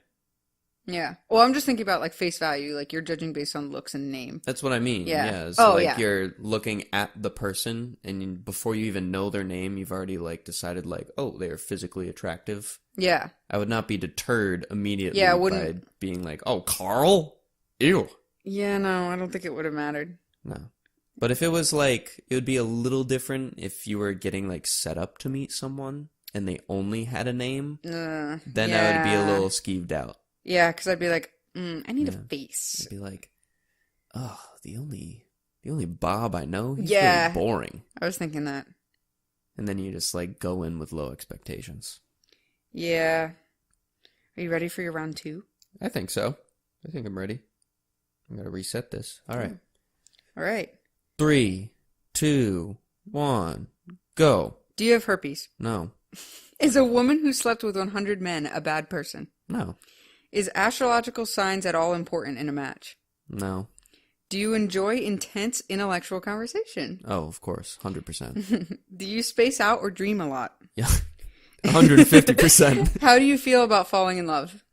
Yeah. Well, I'm just thinking about like face value. Like you're judging based on looks and name. That's what I mean. Yeah. So you're looking at the person, and before you even know their name, you've already like decided like, oh, they're physically attractive. Yeah. I would not be deterred immediately by being like, oh, Carl? Ew. Yeah, no, I don't think it would have mattered. No. But if it was like, it would be a little different if you were getting like set up to meet someone and they only had a name, then I would be a little skeeved out. Yeah, because I'd be like, I need a face. I'd be like, oh, the only Bob I know, he's really boring. I was thinking that. And then you just like go in with low expectations. Yeah. Are you ready for your round 2? I think so. I think I'm ready. I'm going to reset this. All right. All right. 3, 2, 1, go. Do you have herpes? No. Is a woman who slept with 100 men a bad person? No. Is astrological signs at all important in a match? No. Do you enjoy intense intellectual conversation? Oh, of course. 100%. Do you space out or dream a lot? Yeah. 150%. How do you feel about falling in love?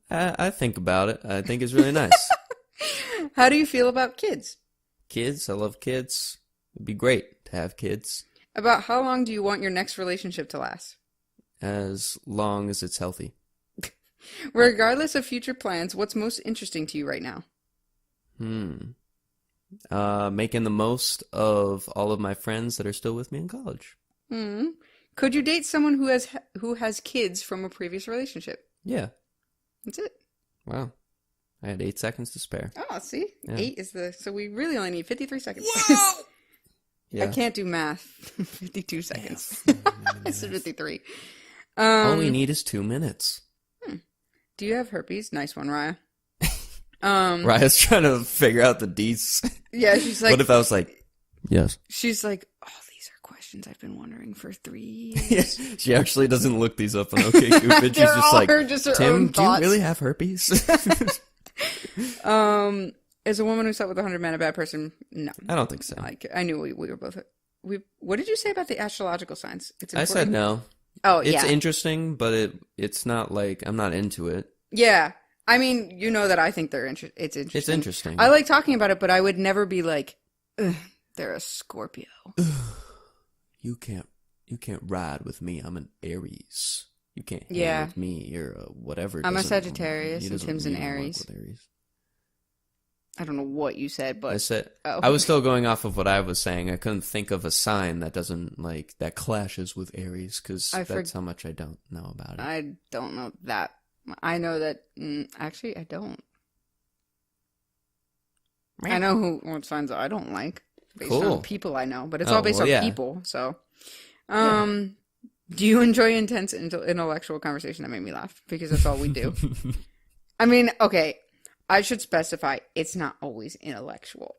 I think about it. I think it's really nice. How do you feel about kids? Kids? I love kids. It'd be great to have kids. About how long do you want your next relationship to last? As long as it's healthy. Regardless of future plans, what's most interesting to you right now? Making the most of all of my friends that are still with me in college. Could you date someone who has kids from a previous relationship? Yeah. That's it. Wow. I had 8 seconds to spare. Oh, see? Yeah. 8 is so we really only need 53 seconds. Whoa! Yeah. I can't do math. 52 seconds. It's 53. All we need is 2 minutes. Do you have herpes? Nice one, Raya. Raya's trying to figure out the D's. Yeah, she's like... What if I was like, yes? She's like, oh, these are questions I've been wondering for 3 years. Yeah, she actually doesn't look these up on OK Cupid. She's just like, Tim, do you really have herpes? Is a woman who slept with 100 men a bad person? No. I don't think so. I knew we were both... What did you say about the astrological signs? I said no. Oh, yeah. It's interesting, but it's not like, I'm not into it. Yeah. I mean, you know that I think it's interesting. It's interesting. I like talking about it, but I would never be like, they're a Scorpio. You can't ride with me. I'm an Aries. You can't hang with me. You're a whatever. I'm a Sagittarius and Tim's an Aries. Aries. I don't know what you said, but... I was still going off of what I was saying. I couldn't think of a sign that doesn't, that clashes with Aries, because that's how much I don't know about it. I don't know that. I know that... actually, I don't. I know what signs I don't like, based on people I know, but it's all based on people, so... Do you enjoy intense intellectual conversation? That made me laugh, because that's all we do. I mean, okay... I should specify, it's not always intellectual.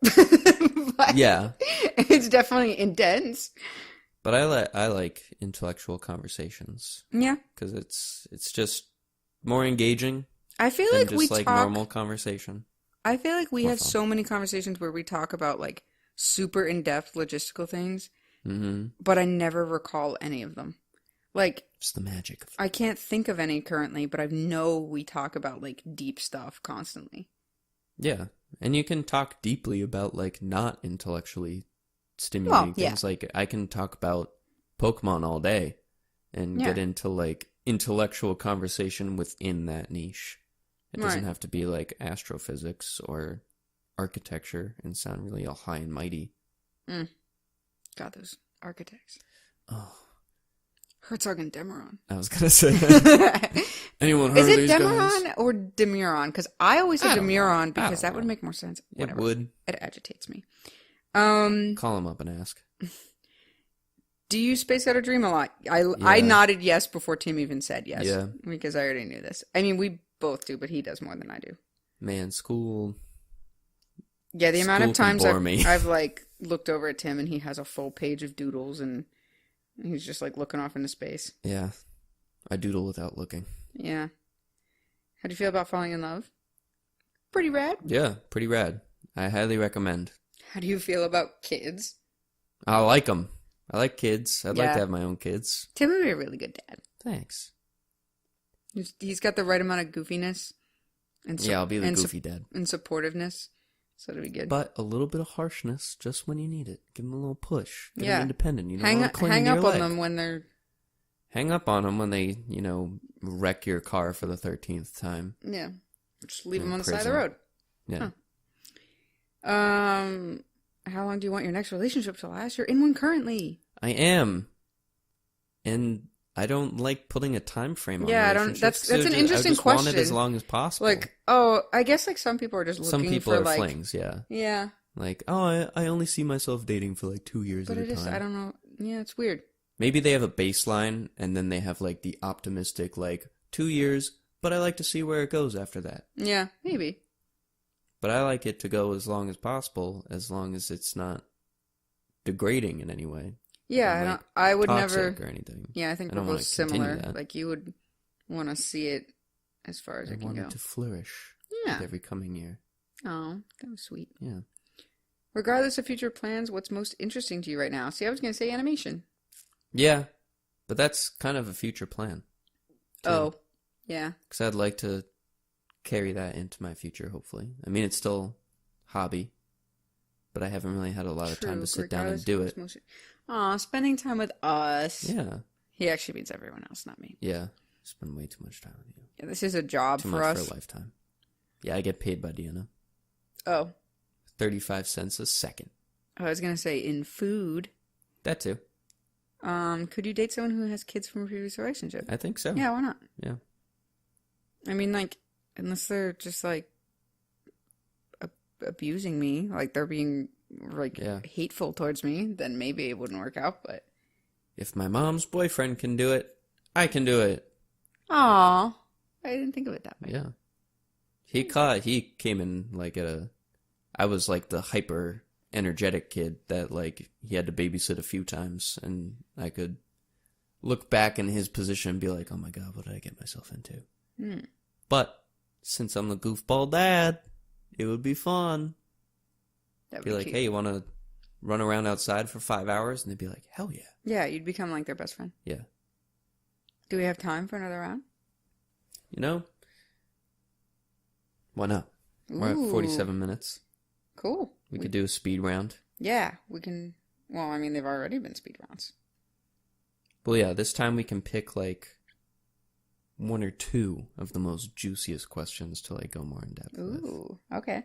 Yeah. It's definitely intense. But I like intellectual conversations. Yeah. Because it's just more engaging. I feel like we talk... normal conversation. I feel like we have so many conversations where we talk about, super in-depth logistical things. Mm-hmm. But I never recall any of them. It's the magic. I can't think of any currently, but I know we talk about, deep stuff constantly. Yeah. And you can talk deeply about, not intellectually stimulating things. I can talk about Pokemon all day and get into, intellectual conversation within that niche. It doesn't have to be, astrophysics or architecture and sound really all high and mighty. God, those architects. Oh. Herzog and Demeron. I was going to say. Anyone heard of these guys? Is it Demeron or Demiron? Because I always say Demiron because that would make more sense. Whatever. It would. It agitates me. Call him up and ask. Do you space out or dream a lot? I nodded yes before Tim even said yes. Yeah. Because I already knew this. I mean, we both do, but he does more than I do. Man, school. Yeah, the amount of times me. I've like looked over at Tim and he has a full page of doodles and he's just like looking off into space. Yeah. I doodle without looking. Yeah. How do you feel about falling in love? Pretty rad. Yeah, pretty rad. I highly recommend. How do you feel about kids? I like them. I like kids. I'd like Yeah. to have my own kids. Tim would be a really good dad. Thanks. He's got the right amount of goofiness. And Yeah, I'll be the goofy dad. And supportiveness. So it'll be good. But a little bit of harshness just when you need it. Give them a little push. Get Yeah. them independent. You know, hang up on them when they're... Hang up on them when they, wreck your car for the 13th time. Yeah. Just leave them on the side of the road. Yeah. Huh. How long do you want your next relationship to last? You're in one currently. I am. And I don't like putting a time frame on relationships. That's an interesting question. I just want it as long as possible. Like, I guess like some people are just looking for like... Some people are flings, yeah. Yeah. Like, I only see myself dating for like 2 years at a time. I don't know. Yeah, it's weird. Maybe they have a baseline and then they have like the optimistic like 2 years, but I like to see where it goes after that. Yeah, maybe. But I like it to go as long as possible, as long as it's not degrading in any way. Yeah, I would never or anything. Yeah, I think we're both similar. Like you would want to see it as far as it can go. I want it to flourish. Yeah. With every coming year. Oh, that was sweet. Yeah. Regardless of future plans, what's most interesting to you right now? See, I was going to say animation. Yeah, but that's kind of a future plan. Too. Oh, yeah. Because I'd like to carry that into my future, hopefully. I mean, it's still hobby, but I haven't really had a lot of time to sit down and do it. Aw, spending time with us. Yeah. He actually means everyone else, not me. Yeah. Spend way too much time with you. Yeah, this is a job for us. Too much for a lifetime. Yeah, I get paid by Deanna. Oh. 35 cents a second. I was going to say in food. That too. Could you date someone who has kids from a previous relationship? I think so. Yeah, why not? Yeah. I mean, like, unless they're just, like, abusing me, like, they're being, like, hateful towards me, then maybe it wouldn't work out, but... If my mom's boyfriend can do it, I can do it. Aw. I didn't think of it that way. Yeah. He came in, like, I was, like, the hyper... energetic kid that like he had to babysit a few times, and I could look back in his position and be like, oh my god, what did I get myself into? But since I'm the goofball dad, it would be fun. That'd be like, cute. Hey, you want to run around outside for 5 hours? And they'd be like, hell yeah. Yeah, you'd become like their best friend. Yeah. Do we have time for another round? Why not? We're at 47 minutes. Cool. We could do a speed round. Yeah, we can. Well, I mean, they've already been speed rounds. Well, yeah, this time we can pick, like, 1 or 2 of the most juiciest questions to, like, go more in depth with. Ooh, okay.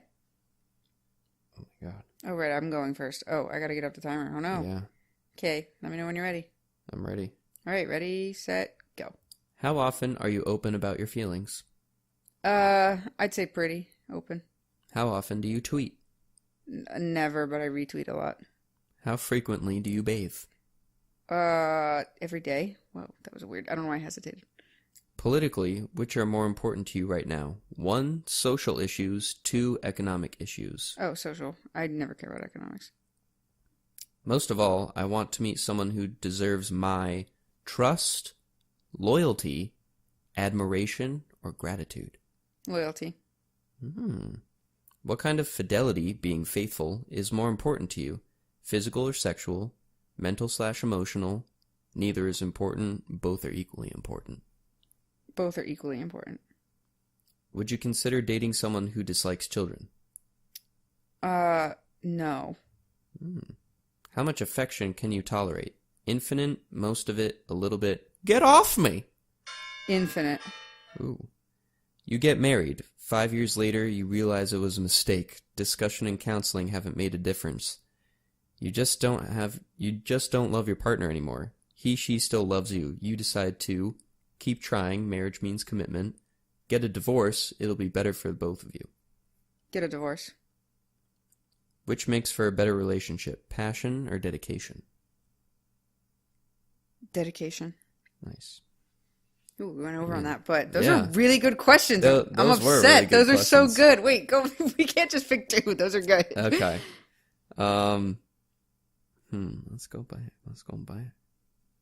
Oh, my God. Oh, right, I'm going first. Oh, I gotta get up the timer. Oh, no. Yeah. Okay, let me know when you're ready. I'm ready. All right, ready, set, go. How often are you open about your feelings? I'd say pretty open. How often do you tweet? Never, but I retweet a lot. How frequently do you bathe? Every day. Whoa, that was weird. I don't know why I hesitated. Politically, which are more important to you right now? 1, social issues. 2, economic issues. Oh, social. I never care about economics. Most of all, I want to meet someone who deserves my trust, loyalty, admiration, or gratitude. Loyalty. What kind of fidelity, being faithful, is more important to you? Physical or sexual? Mental/emotional? Neither is important. Both are equally important. Both are equally important. Would you consider dating someone who dislikes children? No. How much affection can you tolerate? Infinite, most of it, a little bit. Get off me! Infinite. Ooh. You get married. 5 years later, you realize it was a mistake. Discussion and counseling haven't made a difference. You just don't love your partner anymore. She still loves you. You decide to keep trying. Marriage means commitment. Get a divorce. It'll be better for both of you. Get a divorce. Which makes for a better relationship? Passion or dedication? Dedication. Nice. Ooh, we went over on that, but those are really good questions. I'm those upset. Were really those are questions. so good. Wait, go. We can't just pick two. Those are good. Okay. Let's go back.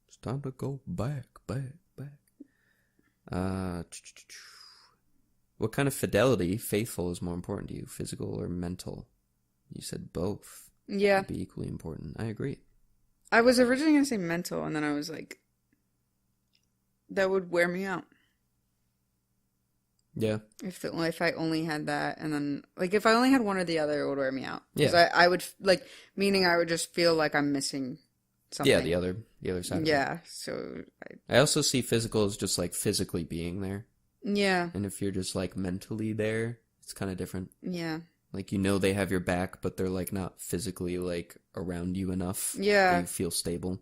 It's time to go back. What kind of fidelity, faithful, is more important to you, physical or mental? You said both. Yeah. Would be equally important. I agree. I was originally going to say mental, and then I was like, that would wear me out. Yeah. If I only had that, and then, like, if I only had one or the other, it would wear me out. Yeah. Because I would, like, meaning I would just feel like I'm missing something. Yeah, the other side of it. Yeah, so... I also see physical as just, like, physically being there. Yeah. And if you're just, like, mentally there, it's kind of different. Yeah. Like, you know they have your back, but they're, like, not physically, like, around you enough. Yeah. That you feel stable.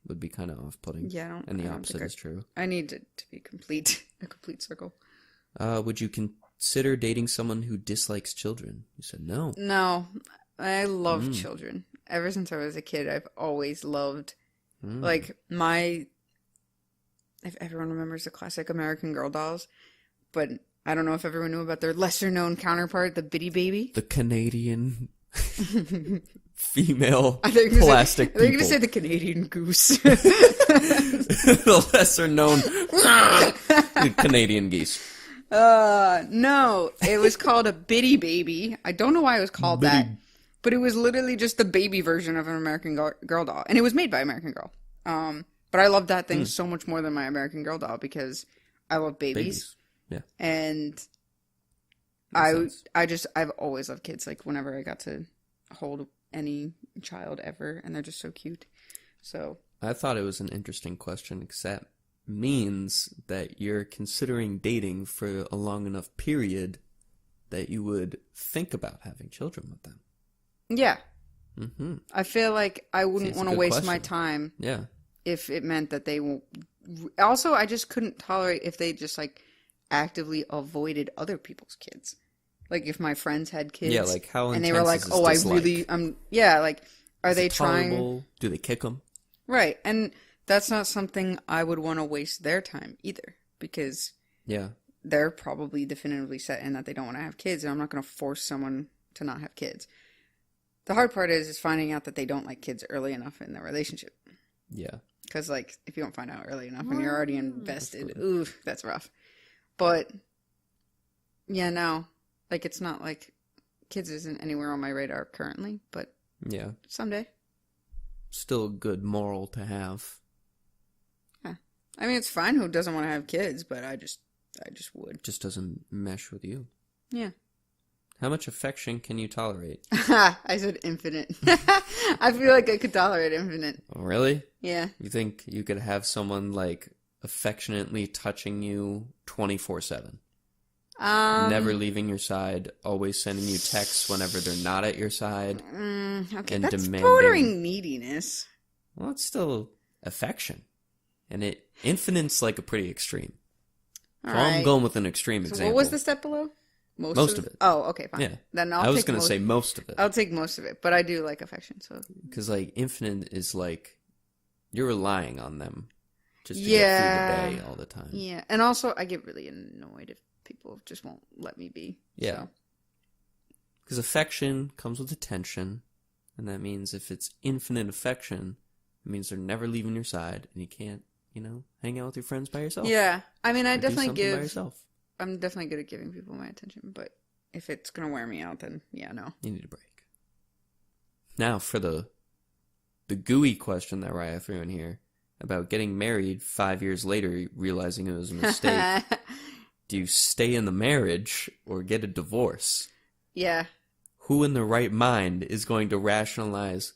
Would be kind of off-putting. Yeah, and the opposite is true. I need it to be complete. A complete circle. Would you consider dating someone who dislikes children? You said no. No. I love children. Ever since I was a kid, I've always loved, like, if everyone remembers the classic American Girl dolls, but I don't know if everyone knew about their lesser-known counterpart, the Bitty Baby. The Canadian female plastic people. I think you're going to say the Canadian goose. The lesser-known Canadian geese. No, it was called a Bitty Baby. I don't know why it was called that, but it was literally just the baby version of an American Girl doll, and it was made by American Girl. But I love that thing so much more than my American Girl doll because I love babies. Yeah, and I've always loved kids. Like whenever I got to hold any child ever, and they're just so cute. So I thought it was an interesting question, because that means that you're considering dating for a long enough period that you would think about having children with them. Yeah. Mm-hmm. I feel like I wouldn't want to waste my time. Yeah. If it meant that they won't. Also, I just couldn't tolerate if they just like actively avoided other people's kids. Like if my friends had kids. Yeah, like how intense and they were like, is this "Oh, dislike? I really yeah, like are they trying tolerable? Do they kick them?" Right. And that's not something I would want to waste their time either, because they're probably definitively set in that they don't want to have kids, and I'm not going to force someone to not have kids. The hard part is finding out that they don't like kids early enough in their relationship. Yeah. Because, like, if you don't find out early enough and you're already invested, ooh, that's rough. But, yeah, no. Like, it's not like kids isn't anywhere on my radar currently, but someday. Still a good moral to have. Yeah. I mean, it's fine who doesn't want to have kids, but I just would. Just doesn't mesh with you. Yeah. How much affection can you tolerate? I said infinite. I feel like I could tolerate infinite. Oh, really? Yeah. You think you could have someone, like, affectionately touching you 24/7? Never leaving your side, always sending you texts whenever they're not at your side. Okay, and that's demanding... bordering neediness. Well, it's still affection. And infinite's like a pretty extreme. So I'm going with an extreme example. What was the step below? Most of it. Oh, okay, fine. Yeah. Then I was going to say most of it. I'll take most of it, but I do like affection, so. Because, like, infinite is like, you're relying on them just to get through the day all the time. Yeah, and also I get really annoyed if people just won't let me be. Yeah. Because affection comes with attention, and that means if it's infinite affection, it means they're never leaving your side, and you can't, hang out with your friends by yourself. Yeah, I mean, I definitely do something by yourself. I'm definitely good at giving people my attention, but if it's gonna wear me out, then no. You need a break. Now for the gooey question that Raya threw in here about getting married 5 years later, realizing it was a mistake. Do you stay in the marriage or get a divorce? Yeah. Who in the right mind is going to rationalize,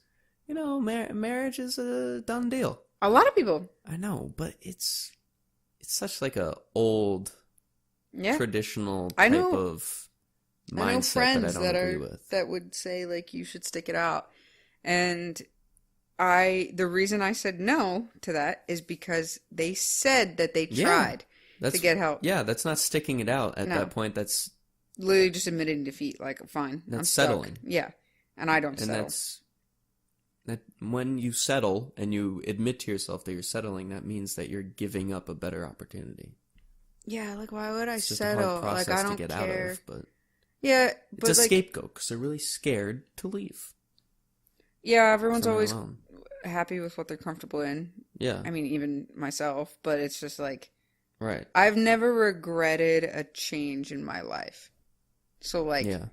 marriage is a done deal? A lot of people. I know, but it's such like a old, traditional type of mindset that I don't agree with. That would say like you should stick it out, and the reason I said no to that is because they said that they tried to get help. Yeah, that's not sticking it out at that point. That's literally just admitting defeat. Like, fine, that's I'm settling. Stuck. Yeah, and I don't settle. that when you settle and you admit to yourself that you're settling, that means that you're giving up a better opportunity. Yeah, like, why would I It's just settle? a hard process like, I don't to get care. out of, but Yeah, it's but a like, scapegoat because they're really scared to leave. yeah, everyone's always Alone. happy with what they're comfortable in. Yeah. I mean, even myself, but it's just like, Right. I've never regretted a change in my life. So, like, Yeah.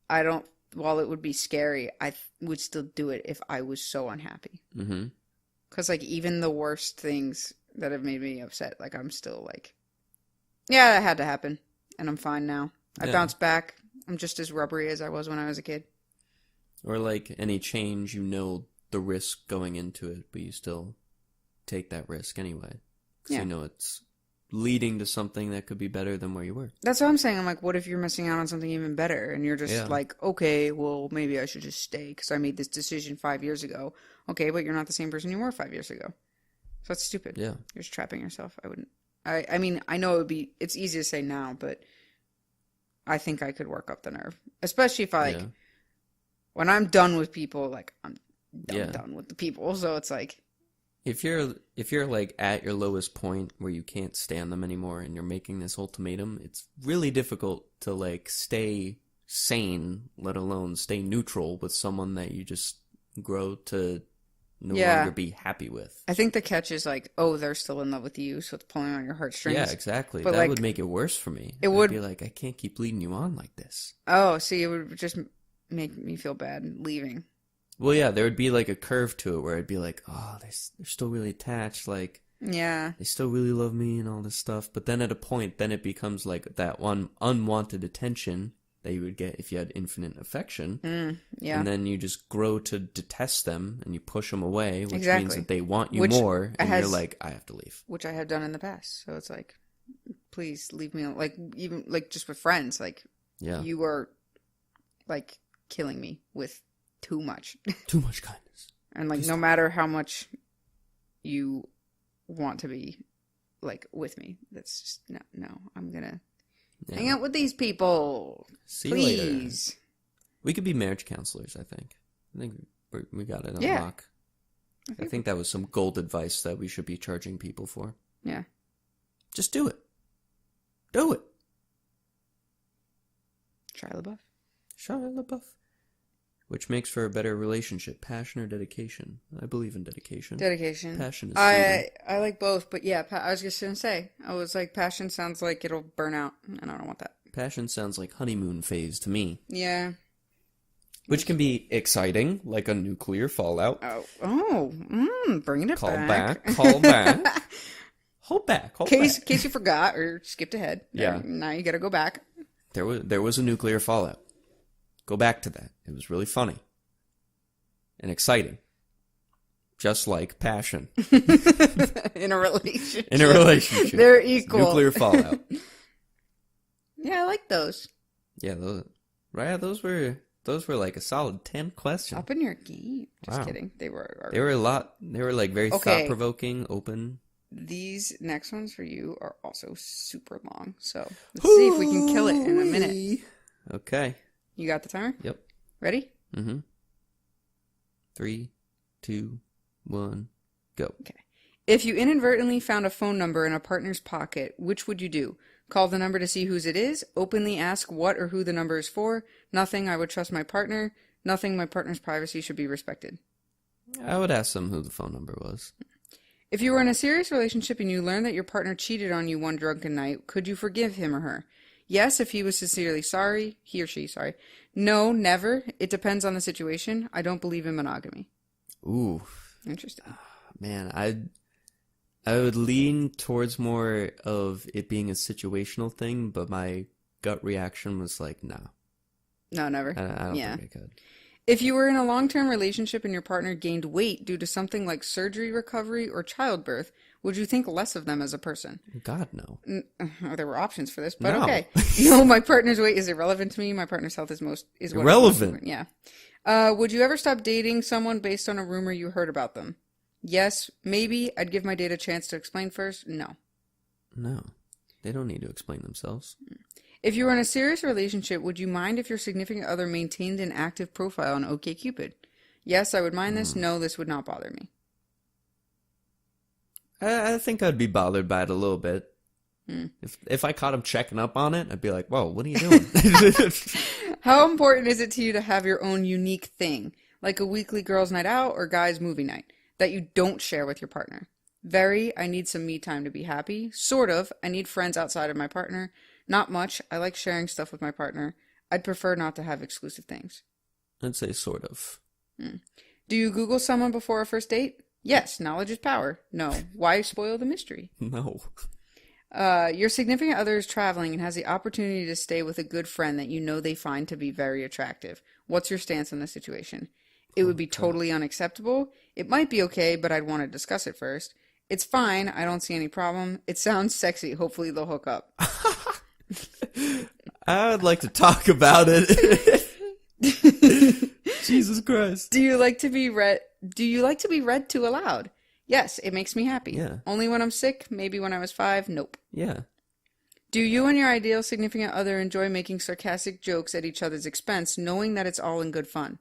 I don't, while it would be scary, I would still do it if I was so unhappy. Mm-hmm. Because, like, even the worst things that have made me upset, like, I'm still like, yeah, that had to happen. And I'm fine now. I bounced back. I'm just as rubbery as I was when I was a kid. Or like any change, you know the risk going into it, but you still take that risk anyway. Because you know it's leading to something that could be better than where you were. That's what I'm saying. I'm like, what if you're missing out on something even better? And you're just like, okay, well, maybe I should just stay because I made this decision 5 years ago. Okay, but you're not the same person you were 5 years ago. So that's stupid. Yeah. You're just trapping yourself. I wouldn't. I mean, I know it's easy to say now, but I think I could work up the nerve. Especially if when I'm done with people, like, I'm done with the people. So it's like, If you're like at your lowest point where you can't stand them anymore and you're making this ultimatum, it's really difficult to like stay sane, let alone stay neutral with someone that you just grow to no longer be happy with. I think the catch is like, oh, they're still in love with you, so it's pulling on your heartstrings. Yeah, exactly. But that like, would make it worse for me. It would be like, I can't keep leading you on like this. Oh, see, it would just make me feel bad leaving. Well, yeah, there would be like a curve to it where I'd be like, oh, they're still really attached, like, yeah, they still really love me and all this stuff. But then at a point, then it becomes like that one unwanted attention that you would get if you had infinite affection. And then you just grow to detest them and you push them away, which means that they want you more, and you're like, I have to leave. Which I have done in the past. So it's like, please leave me alone. Like, even like just with friends, like, you are like killing me with too much kindness, and like, no matter how much you want to be like with me, that's just no, I'm gonna hang out with these people. See please you later. We could be marriage counselors. I think we got it on lock. I think that was some gold advice that we should be charging people for. Yeah, just do it. Shia LaBeouf. Which makes for a better relationship, passion or dedication? I believe in dedication. Passion is I like both, but yeah, I was just going to say, I was like, passion sounds like it'll burn out, and I don't want that. Passion sounds like honeymoon phase to me. Yeah. Which can be exciting, like a nuclear fallout. Bringing it back. Call back. Hold back. In case you forgot or skipped ahead. Yeah. Now you got to go back. There was a nuclear fallout. Go back to that. It was really funny. And exciting. Just like passion. In a relationship. They're equal. Nuclear fallout. Yeah, I like those. Yeah, those were like a solid 10 questions. Up in your game. Just kidding. They were a lot. They were like very thought-provoking, open. These next ones for you are also super long. So let's see if we can kill it in a minute. Okay. You got the timer? Yep. Ready? 3, 2, 1, go. Okay. If you inadvertently found a phone number in a partner's pocket, which would you do? Call the number to see whose it is? Openly ask what or who the number is for? Nothing, I would trust my partner. Nothing, my partner's privacy should be respected. I would ask them who the phone number was. If you were in a serious relationship and you learned that your partner cheated on you one drunken night, could you forgive him or her? Yes, if he was sincerely sorry. He or she, sorry. No, never. It depends on the situation. I don't believe in monogamy. Ooh. Interesting. Man, I would lean towards more of it being a situational thing, but my gut reaction was like, no. No, never. I don't think I could. If you were in a long-term relationship and your partner gained weight due to something like surgery recovery or childbirth, would you think less of them as a person? God, no. There were options for this, but okay. No, my partner's weight is irrelevant to me. My partner's health is irrelevant. Yeah. Would you ever stop dating someone based on a rumor you heard about them? Yes, maybe. I'd give my date a chance to explain first. No. No. They don't need to explain themselves. If you were in a serious relationship, would you mind if your significant other maintained an active profile on OkCupid? Yes, I would mind this. No, this would not bother me. I think I'd be bothered by it a little bit. Hmm. If I caught him checking up on it, I'd be like, whoa, what are you doing? How important is it to you to have your own unique thing, like a weekly girls' night out or guys' movie night, that you don't share with your partner? Very, I need some me time to be happy. Sort of, I need friends outside of my partner. Not much, I like sharing stuff with my partner. I'd prefer not to have exclusive things. I'd say sort of. Do you Google someone before a first date? Yes, knowledge is power. No, why spoil the mystery? No. Your significant other is traveling and has the opportunity to stay with a good friend that you know they find to be very attractive. What's your stance on the situation? It would be totally unacceptable. It might be okay, but I'd want to discuss it first. It's fine. I don't see any problem. It sounds sexy. Hopefully they'll hook up. I would like to talk about it. Jesus Christ. Do you like to be read to aloud? Yes, it makes me happy. Yeah. Only when I'm sick, maybe when I was 5, nope. Yeah. Do you and your ideal significant other enjoy making sarcastic jokes at each other's expense, knowing that it's all in good fun?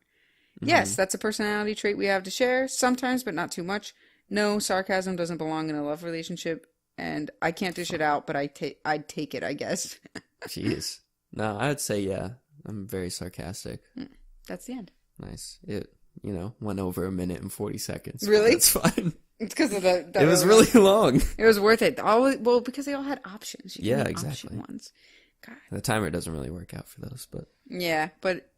Yes, that's a personality trait we have to share, sometimes, but not too much. No, sarcasm doesn't belong in a love relationship, and I can't dish it out, but I'd take it, I guess. Jeez. No, I'd say yeah. I'm very sarcastic. That's the end. Nice. It, went over 1 minute and 40 seconds. Really? That's fine. It's because of the it was really long. It was worth it. Well, because they all had options. Yeah, exactly. Option ones. God. The timer doesn't really work out for those, but yeah, but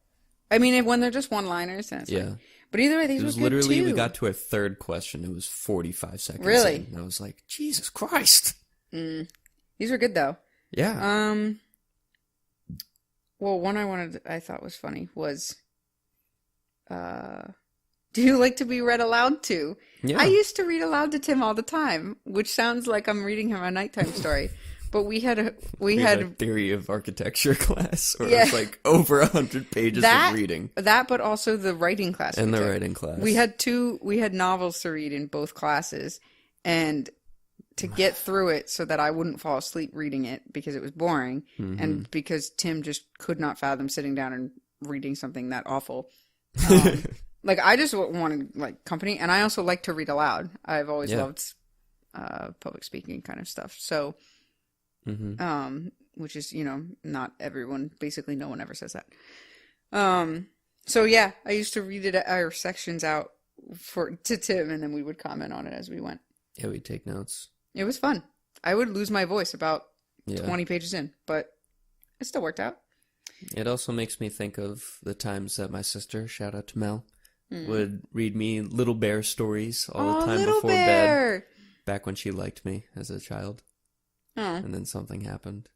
I mean, when they're just one-liners, then it's yeah. Like, but either way, these were good literally, too. we got to our third question. It was 45 seconds. Really? In, and I was like, Jesus Christ. These were good though. Yeah. Well, one I thought was funny was, do you like to be read aloud to? Yeah. I used to read aloud to Tim all the time, which sounds like I'm reading him a nighttime story. But we had a theory of architecture class, or Yeah. it's like over 100 pages of reading. That, but also the writing class. And the writing class. We had novels to read in both classes, and to get through it so that I wouldn't fall asleep reading it because it was boring, and because Tim just could not fathom sitting down and reading something that awful. Like, I just wanted, like, company, and I also like to read aloud. I've always loved public speaking kind of stuff. So, which is, not everyone, basically no one ever says that. So, yeah, I used to read our sections out to Tim, and then we would comment on it as we went. Yeah, we'd take notes. It was fun. I would lose my voice about 20 pages in, but it still worked out. It also makes me think of the times that my sister, shout out to Mel, would read me Little Bear stories all the time before bed. Back when she liked me as a child. Oh. And then something happened.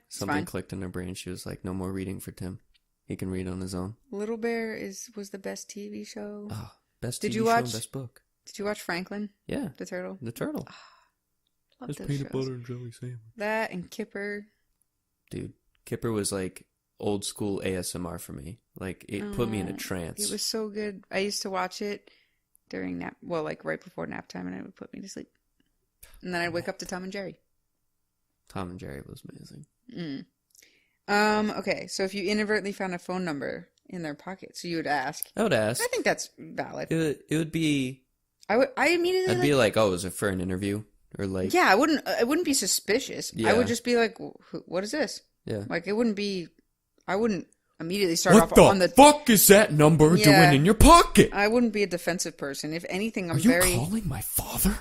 Something clicked in her brain. She was like, no more reading for Tim. He can read on his own. Little Bear was the best TV show. Oh, best TV show and best book. Did you watch Franklin? Yeah. The turtle? The turtle. Love those peanut shows. butter and jelly sandwich. That and Kipper. Dude, Kipper was like old school ASMR for me. Like, it put me in a trance. It was so good. I used to watch it during right before nap time, and it would put me to sleep. And then I'd wake up to Tom and Jerry. Tom and Jerry was amazing. Okay, so if you inadvertently found a phone number in their pocket, so you would ask. I would ask. I think that's valid. It would be... I immediately... I'd be like, oh, is it for an interview? Or like... Yeah, I wouldn't be suspicious. Yeah. I would just be like, what is this? Yeah. Like, it wouldn't be... I wouldn't immediately start off on the... What the fuck is that number doing in your pocket? I wouldn't be a defensive person. If anything, Are you calling my father?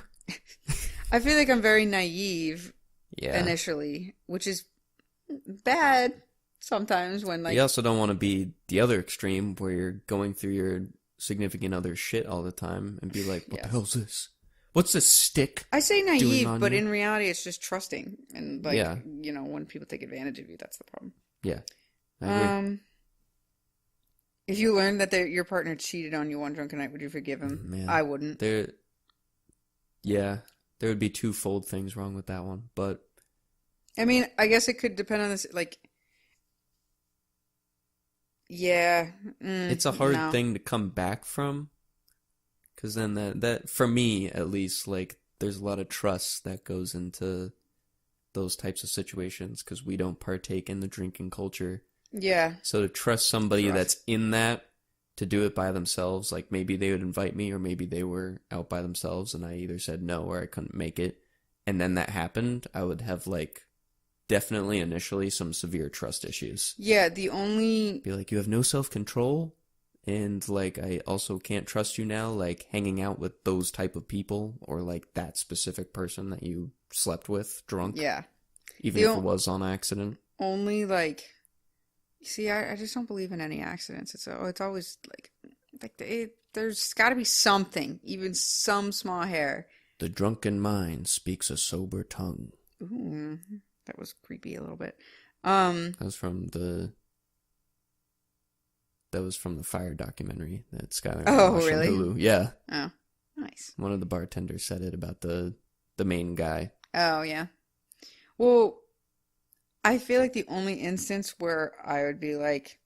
I feel like I'm very naive initially, which is bad sometimes when, like... You also don't want to be the other extreme where you're going through your significant other's shit all the time and be like, what the hell's this? What's this stick? I say naive, but you? in reality, it's just trusting. And, like, when people take advantage of you, that's the problem. Yeah. I agree. If you learned that your partner cheated on you one drunken night, would you forgive him? Man, I wouldn't. There would be twofold things wrong with that one, but... I mean, I guess it could depend on this, like... Yeah. It's a hard thing to come back from, because then that, for me at least, like, there's a lot of trust that goes into those types of situations, because we don't partake in the drinking culture. Yeah. So to trust somebody that's in that to do it by themselves. Like maybe they would invite me or maybe they were out by themselves and I either said no or I couldn't make it. And then that happened, I would have like definitely initially some severe trust issues. Yeah, the only... Be like, you have no self-control and like I also can't trust you now, like hanging out with those type of people or like that specific person that you slept with drunk. Yeah. Even if it was on accident. Only like... See, I just don't believe in any accidents. It's always there's got to be something, even some small hair. The drunken mind speaks a sober tongue. Ooh, that was creepy a little bit. That was from the Fire documentary that Skylar watched really? on Hulu. Yeah. Oh, nice. One of the bartenders said it about the main guy. Oh, yeah. Well, I feel like the only instance where I would be like,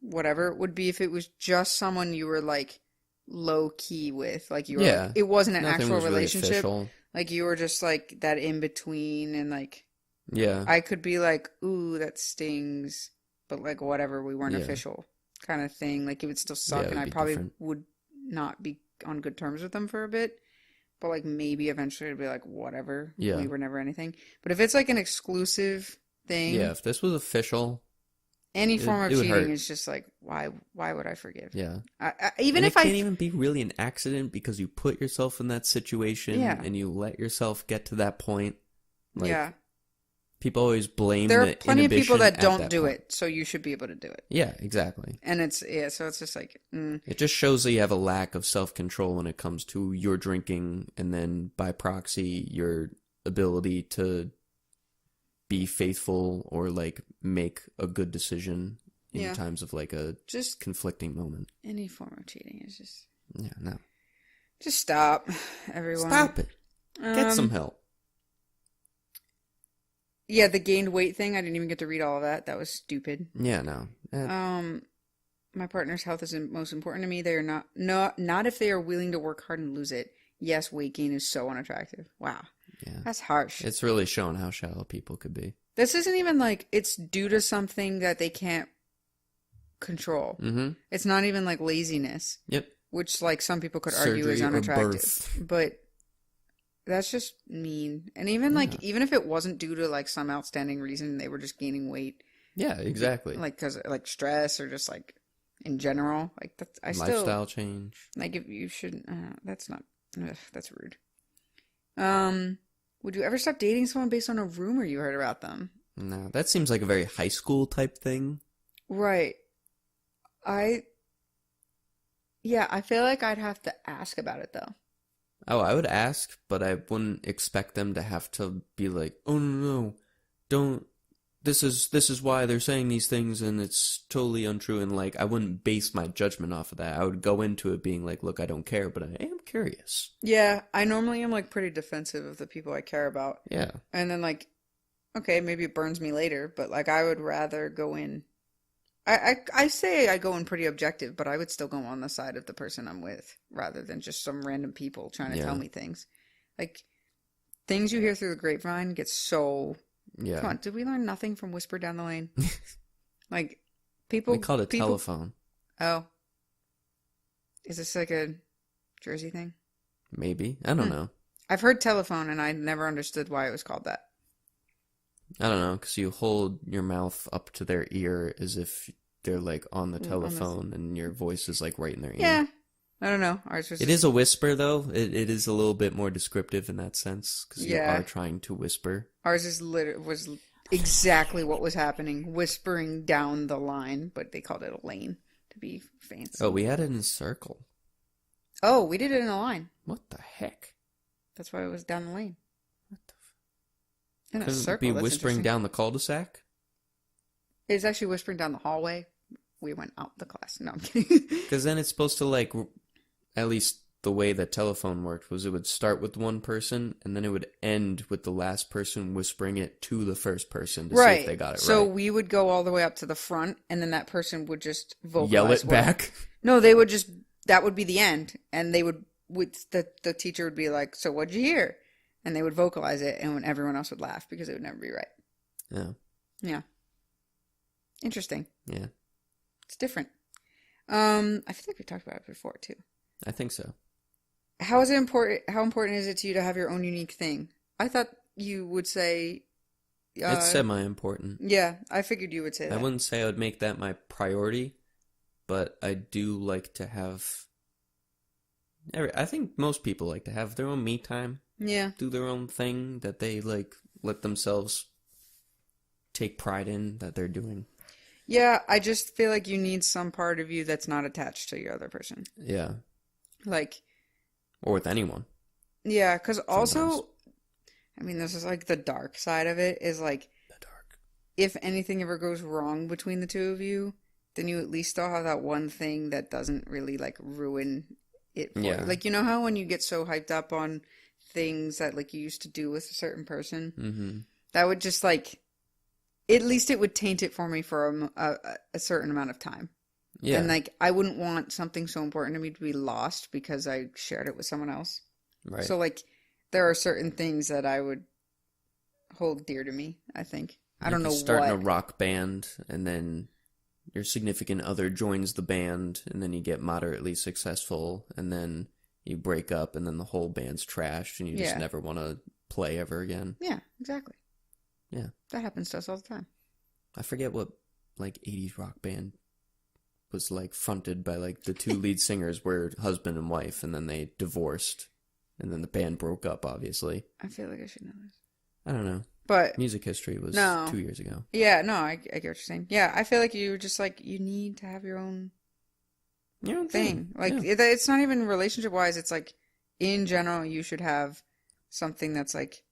whatever, would be if it was just someone you were like low key with. Like you were, like, it wasn't an Nothing actual was relationship. really like you were just like that in between and like, yeah. I could be like, ooh, that stings, but like whatever, we weren't official kind of thing. Like it would still suck and I probably would not be on good terms with them for a bit. But, like, maybe eventually it'd be like, whatever. Yeah. We were never anything. But if it's, like, an exclusive thing... Yeah, if this was official... Any form of cheating is just, like, why would I forgive? Yeah. Even if it can't even be really an accident because you put yourself in that situation and you let yourself get to that point. Like, yeah. People always blame the inhibition. There are plenty of people that don't do it, so you should be able to do it. Yeah, exactly. And so it's just like... It just shows that you have a lack of self-control when it comes to your drinking, and then by proxy, your ability to be faithful or, like, make a good decision in times of, like, a just conflicting moment. Any form of cheating is just... Yeah, no. Just stop, everyone. Stop it. Get some help. Yeah, the gained weight thing, I didn't even get to read all of that. That was stupid. Yeah, no. My partner's health is most important to me. They are not if they are willing to work hard and lose it. Yes, weight gain is so unattractive. Wow. Yeah. That's harsh. It's really showing how shallow people could be. This isn't even like it's due to something that they can't control. Mm-hmm. It's not even like laziness. Yep. Which like some people could argue is unattractive. But that's just mean. And even even if it wasn't due to like some outstanding reason, they were just gaining weight. Yeah, exactly. Like because like stress or just like in general, like that's lifestyle change. Like if you shouldn't. That's not. That's rude. Would you ever stop dating someone based on a rumor you heard about them? No, that seems like a very high school type thing. Right. I feel like I'd have to ask about it though. Oh, I would ask, but I wouldn't expect them to have to be like, "Oh no, don't. This is why they're saying these things, and it's totally untrue." And like, I wouldn't base my judgment off of that. I would go into it being like, "Look, I don't care, but I am curious." Yeah, I normally am like pretty defensive of the people I care about. Yeah, and then like, okay, maybe it burns me later, but like, I would rather go in. I say I go in pretty objective, but I would still go on the side of the person I'm with rather than just some random people trying to tell me things. Like, things you hear through the grapevine get so... Yeah. Come on, did we learn nothing from Whisper Down the Lane? Like, people... We called it telephone. Oh. Is this like a Jersey thing? Maybe. I don't know. I've heard telephone, and I never understood why it was called that. I don't know, because you hold your mouth up to their ear as if they're like on the telephone and your voice is like right in their ear. Yeah. I don't know. Ours was It is a whisper, though. It is a little bit more descriptive in that sense, because you are trying to whisper. Ours was exactly what was happening, whispering down the line, but they called it a lane to be fancy. Oh, we had it in a circle. Oh, we did it in a line. What the heck? That's why it was down the lane. What the in a circle. Be whispering down the cul-de-sac? It's actually whispering down the hallway. We went out the class. No, I'm kidding. Because then it's supposed to like, at least the way that telephone worked was it would start with one person and then it would end with the last person whispering it to the first person to see if they got it right. So we would go all the way up to the front and then that person would just vocalize. Yell it back? No, they would just, that would be the end. And they would the teacher would be like, so what'd you hear? And they would vocalize it and when everyone else would laugh because it would never be right. Yeah. Yeah. Interesting. Yeah. It's different. I feel like we talked about it before too. I think so. How is it important? How important is it to you to have your own unique thing? I thought you would say. It's semi-important. Yeah, I figured you would say that. I wouldn't say I would make that my priority, but I do like to have. I think most people like to have their own me time. Yeah. Do their own thing that they like. Let themselves take pride in that they're doing. Yeah, I just feel like you need some part of you that's not attached to your other person. Yeah. Like. Or with anyone. Yeah, because also, I mean, this is like the dark side of it is like, the dark. If anything ever goes wrong between the two of you, then you at least still have that one thing that doesn't really like ruin it for you. Like, you know how when you get so hyped up on things that like you used to do with a certain person, that would just like, at least it would taint it for me for a certain amount of time. Yeah. And like, I wouldn't want something so important to me to be lost because I shared it with someone else. Right. So like, there are certain things that I would hold dear to me, I think. I don't know what. Starting a rock band and then your significant other joins the band and then you get moderately successful and then you break up and then the whole band's trashed and you just never want to play ever again. Yeah, exactly. Yeah. That happens to us all the time. I forget what like 80s rock band was like fronted by like the two lead singers were husband and wife and then they divorced and then the band broke up obviously. I feel like I should know this. I don't know. But music history was 2 years ago. Yeah, no, I get what you're saying. Yeah, I feel like you just like you need to have your own thing. Like it's not even relationship wise, it's like in general you should have something that's like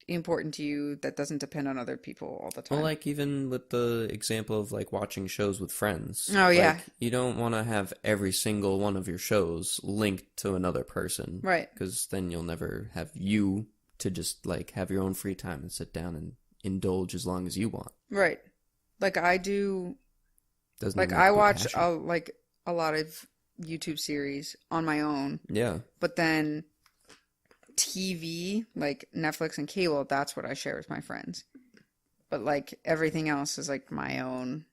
important to you that doesn't depend on other people all the time. Well, like even with the example of like watching shows with friends. Oh, like, yeah. You don't want to have every single one of your shows linked to another person. Right. Because then you'll never have you to just like have your own free time and sit down and indulge as long as you want. Right. Like I do. Doesn't like I watch a lot of YouTube series on my own. Yeah. But then TV, like Netflix and cable, that's what I share with my friends. But like everything else is like my own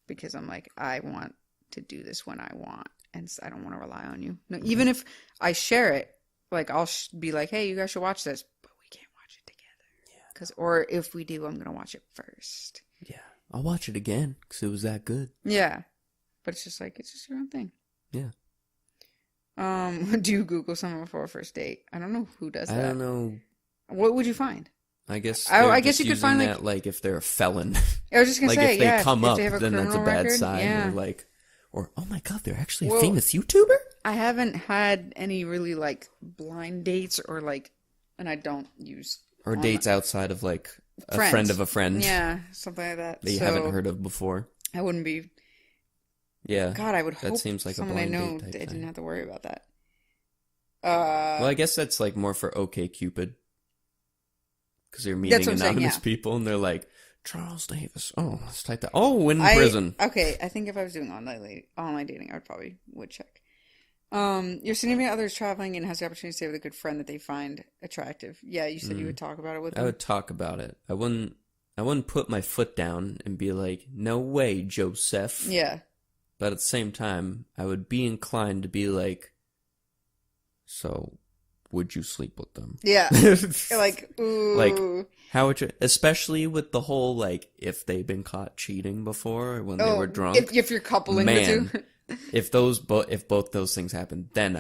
because I'm like, I want to do this when I want and I don't want to rely on you. No, even if I share it, like I'll be like, hey, you guys should watch this, but we can't watch it together. Yeah. Or if we do, I'm going to watch it first. Yeah. I'll watch it again because it was that good. Yeah. But it's just like, it's just your own thing. Yeah. Do you Google someone before a first date? I don't know who does that. I don't know. What would you find? I guess I guess you could find that, like if they're a felon. I was just gonna like say, if they come up, then that's a bad record, sign. Yeah. Or like, or oh my god, they're actually a famous YouTuber. I haven't had any really like blind dates or like, and I don't use or dates outside of like a friend of a friend. Yeah, something like that. That you haven't heard of before. I wouldn't be. Yeah. God, I would hope that seems like someone a blind I know date type didn't thing. have to worry about that. Well, I guess that's like more for Cupid. Because they're meeting anonymous people and they're like, Charles Davis. Oh, let's type that. Oh, in prison. Okay, I think if I was doing online dating, I would check. Your significant other is traveling and has the opportunity to stay with a good friend that they find attractive. Yeah, you said you would talk about it with them. I would talk about it. I wouldn't put my foot down and be like, no way, Joseph. Yeah. But at the same time, I would be inclined to be like, so, would you sleep with them? Yeah. Like, ooh. Like, how would you, especially with the whole, like, if they've been caught cheating before when they were drunk. If you're coupling the two. if both those things happen, then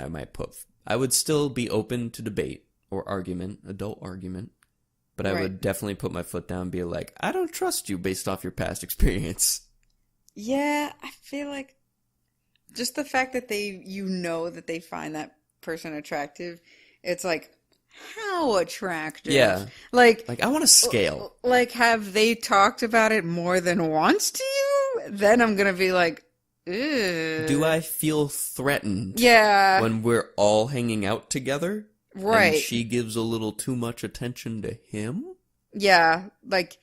I would still be open to debate or argument, adult argument. But I would definitely put my foot down and be like, I don't trust you based off your past experience. Yeah, I feel like just the fact that that they find that person attractive, it's like, how attractive? Yeah. Like I want a scale. Like, have they talked about it more than once to you? Then I'm going to be like, ew. Do I feel threatened? Yeah. When we're all hanging out together? Right. And she gives a little too much attention to him? Yeah. Like,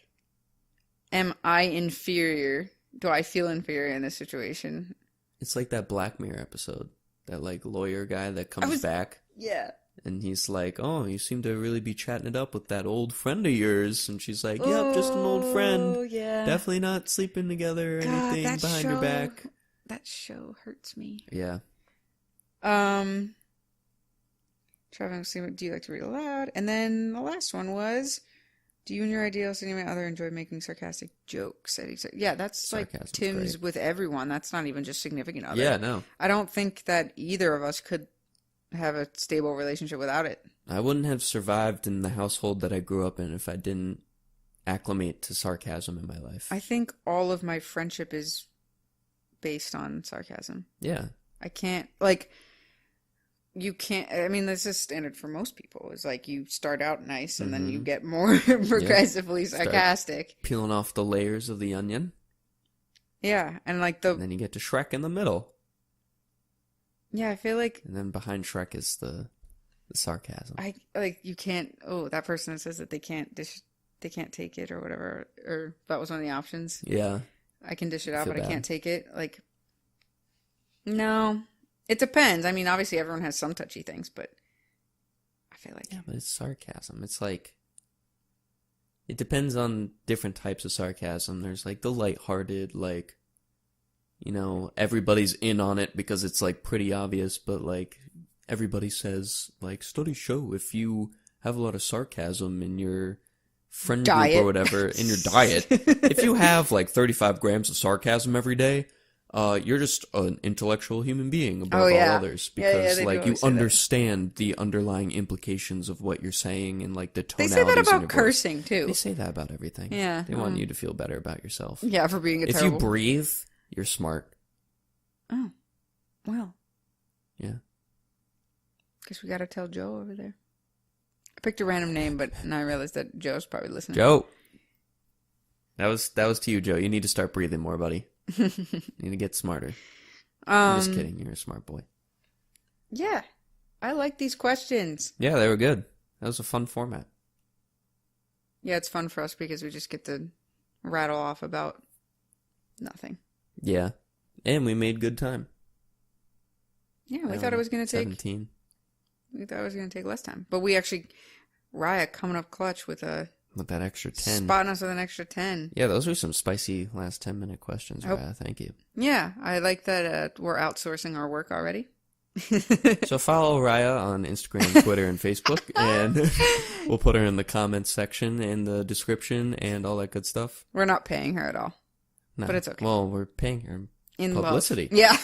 am I inferior? Do I feel inferior in this situation? It's like that Black Mirror episode. That, like, lawyer guy that comes back. Yeah. And he's like, oh, you seem to really be chatting it up with that old friend of yours. And she's like, yep, just an old friend. Yeah. Definitely not sleeping together or anything behind your back. That show hurts me. Yeah. Traveling, do you like to read aloud? And then the last one was, do you and your ideal significant other enjoy making sarcastic jokes? Yeah, that's Sarcasm's like Tim's great. with everyone. That's not even just significant other. Yeah, no. I don't think that either of us could have a stable relationship without it. I wouldn't have survived in the household that I grew up in if I didn't acclimate to sarcasm in my life. I think all of my friendship is based on sarcasm. Yeah. I can't, like, you can't, I mean, this is standard for most people. It's like you start out nice and then you get more progressively sarcastic. Peeling off the layers of the onion. Yeah, and like And then you get to Shrek in the middle. Yeah, I feel like... And then behind Shrek is the sarcasm. You can't... Oh, that person that says that they can't take it or whatever. Or that was one of the options. Yeah. I can dish it out, but I can't take it. Like, no. It depends. I mean, obviously everyone has some touchy things, but I feel like... Yeah, but it's sarcasm. It's like... It depends on different types of sarcasm. There's like the lighthearted, like... You know, everybody's in on it because it's like pretty obvious, but like everybody says, like, studies show if you have a lot of sarcasm in your friend group or whatever, in your diet, if you have like 35 grams of sarcasm every day, you're just an intellectual human being above all others because like you understand the underlying implications of what you're saying and like the tonalities. They say that about cursing too. They say that about everything. Yeah. They want you to feel better about yourself. Yeah, for being If you breathe, you're smart. Oh, well. Yeah. Guess we gotta tell Joe over there. I picked a random name, but now I realized that Joe's probably listening. Joe. That was to you, Joe. You need to start breathing more, buddy. You need to get smarter. I'm just kidding. You're a smart boy. Yeah. I like these questions. Yeah, they were good. That was a fun format. Yeah, it's fun for us because we just get to rattle off about nothing. Yeah. And we made good time. Yeah, we thought it was going to take... 17. We thought it was going to take less time. But we actually... Raya coming up clutch with a... With that extra 10. Spotting us with an extra 10. Yeah, those were some spicy last 10-minute questions, Raya. Thank you. Yeah, I like that we're outsourcing our work already. So follow Raya on Instagram, Twitter, and Facebook. And we'll put her in the comments section and the description and all that good stuff. We're not paying her at all. No. But it's okay. Well, we're paying her in publicity. Love. Yeah.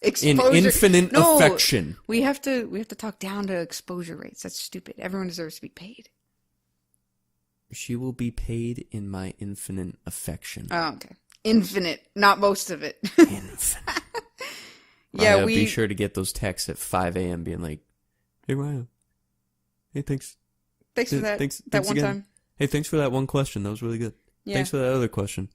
Exposure. In infinite affection. We have to talk down to exposure rates. That's stupid. Everyone deserves to be paid. She will be paid in my infinite affection. Oh, okay. Infinite, not most of it. Infinite. Yeah, be sure to get those texts at 5 a.m. being like, "Hey Ryan, hey thanks for that. Thanks one again. time. Hey, thanks for that one question. That was really good. Yeah. Thanks for that other question."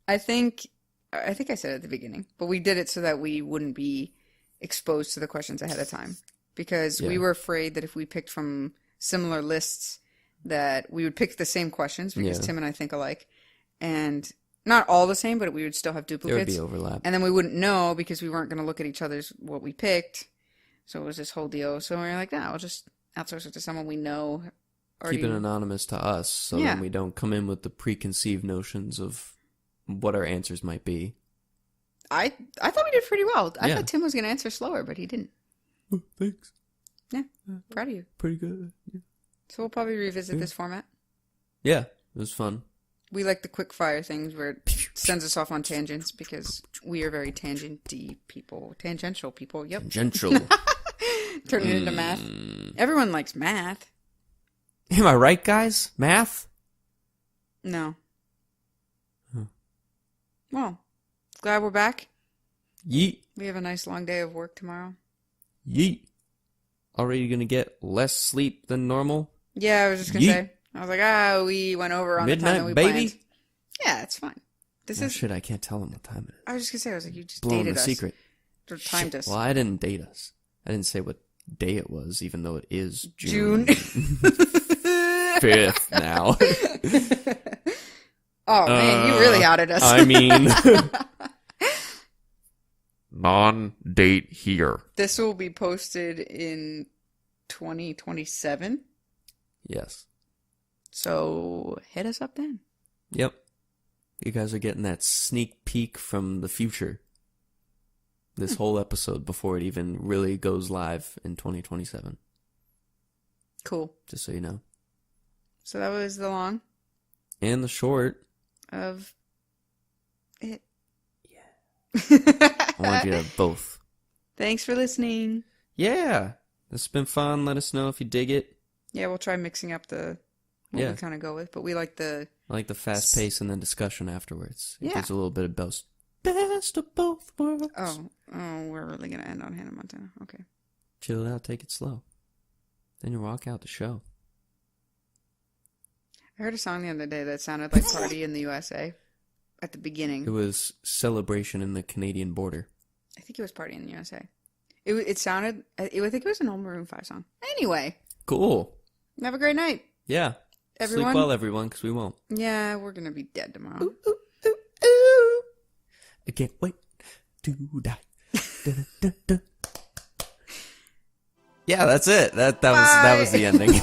I think I said it at the beginning, but we did it so that we wouldn't be exposed to the questions ahead of time because we were afraid that if we picked from similar lists that we would pick the same questions because Tim and I think alike, and not all the same, but we would still have duplicates. There would be overlap. And then we wouldn't know because we weren't going to look at each other's what we picked. So it was this whole deal. So we were like, we'll just outsource it to someone we know. Keep it anonymous to us so then we don't come in with the preconceived notions of what our answers might be. I thought we did pretty well. I thought Tim was going to answer slower, but he didn't. Oh, thanks. Yeah, proud of you. Pretty good. Yeah. So we'll probably revisit this format. Yeah, it was fun. We like the quick fire things where it sends us off on tangents because we are very tangential people. Yep. Tangential. Turn it into math. Everyone likes math. Am I right, guys? Math? No. Huh. Well, glad we're back. Yeet. We have a nice long day of work tomorrow. Yeet. Already gonna get less sleep than normal? Yeah, I was just gonna say. I was like, we went over on midnight, the time that we baby? planned. Yeah, it's fine. Shit, I can't tell him what time it is. I was just gonna say, I was like, you just blowing dated the us. secret. Or timed us. Well, I didn't date us. I didn't say what day it was, even though it is June 5th now. Oh man, you really outed us. I mean, non-date here. This will be posted in 2027. Yes. So hit us up then. Yep. You guys are getting that sneak peek from the future. this whole episode before it even really goes live in 2027. Cool. Just so you know. So that was the long and the short of it. Yeah. I want you to have both. Thanks for listening. Yeah. This has been fun. Let us know if you dig it. Yeah, we'll try mixing up what we kind of go with, but we like the... I like the fast pace and then discussion afterwards. It Yeah. gives a little bit of best of both worlds. Oh, we're really going to end on Hannah Montana. Okay. Chill out, take it slow. Then you rock out the show. I heard a song the other day that sounded like Party in the USA at the beginning. It was Celebration in the Canadian border. I think it was Party in the USA. It sounded... I think it was an old Maroon 5 song. Anyway. Cool. Have a great night. Yeah. Everyone. Sleep well, everyone, because we won't. Yeah, we're going to be dead tomorrow. Ooh, ooh, ooh, ooh. I can't wait to die. Dun, dun, dun. Yeah, that's it. That was the ending.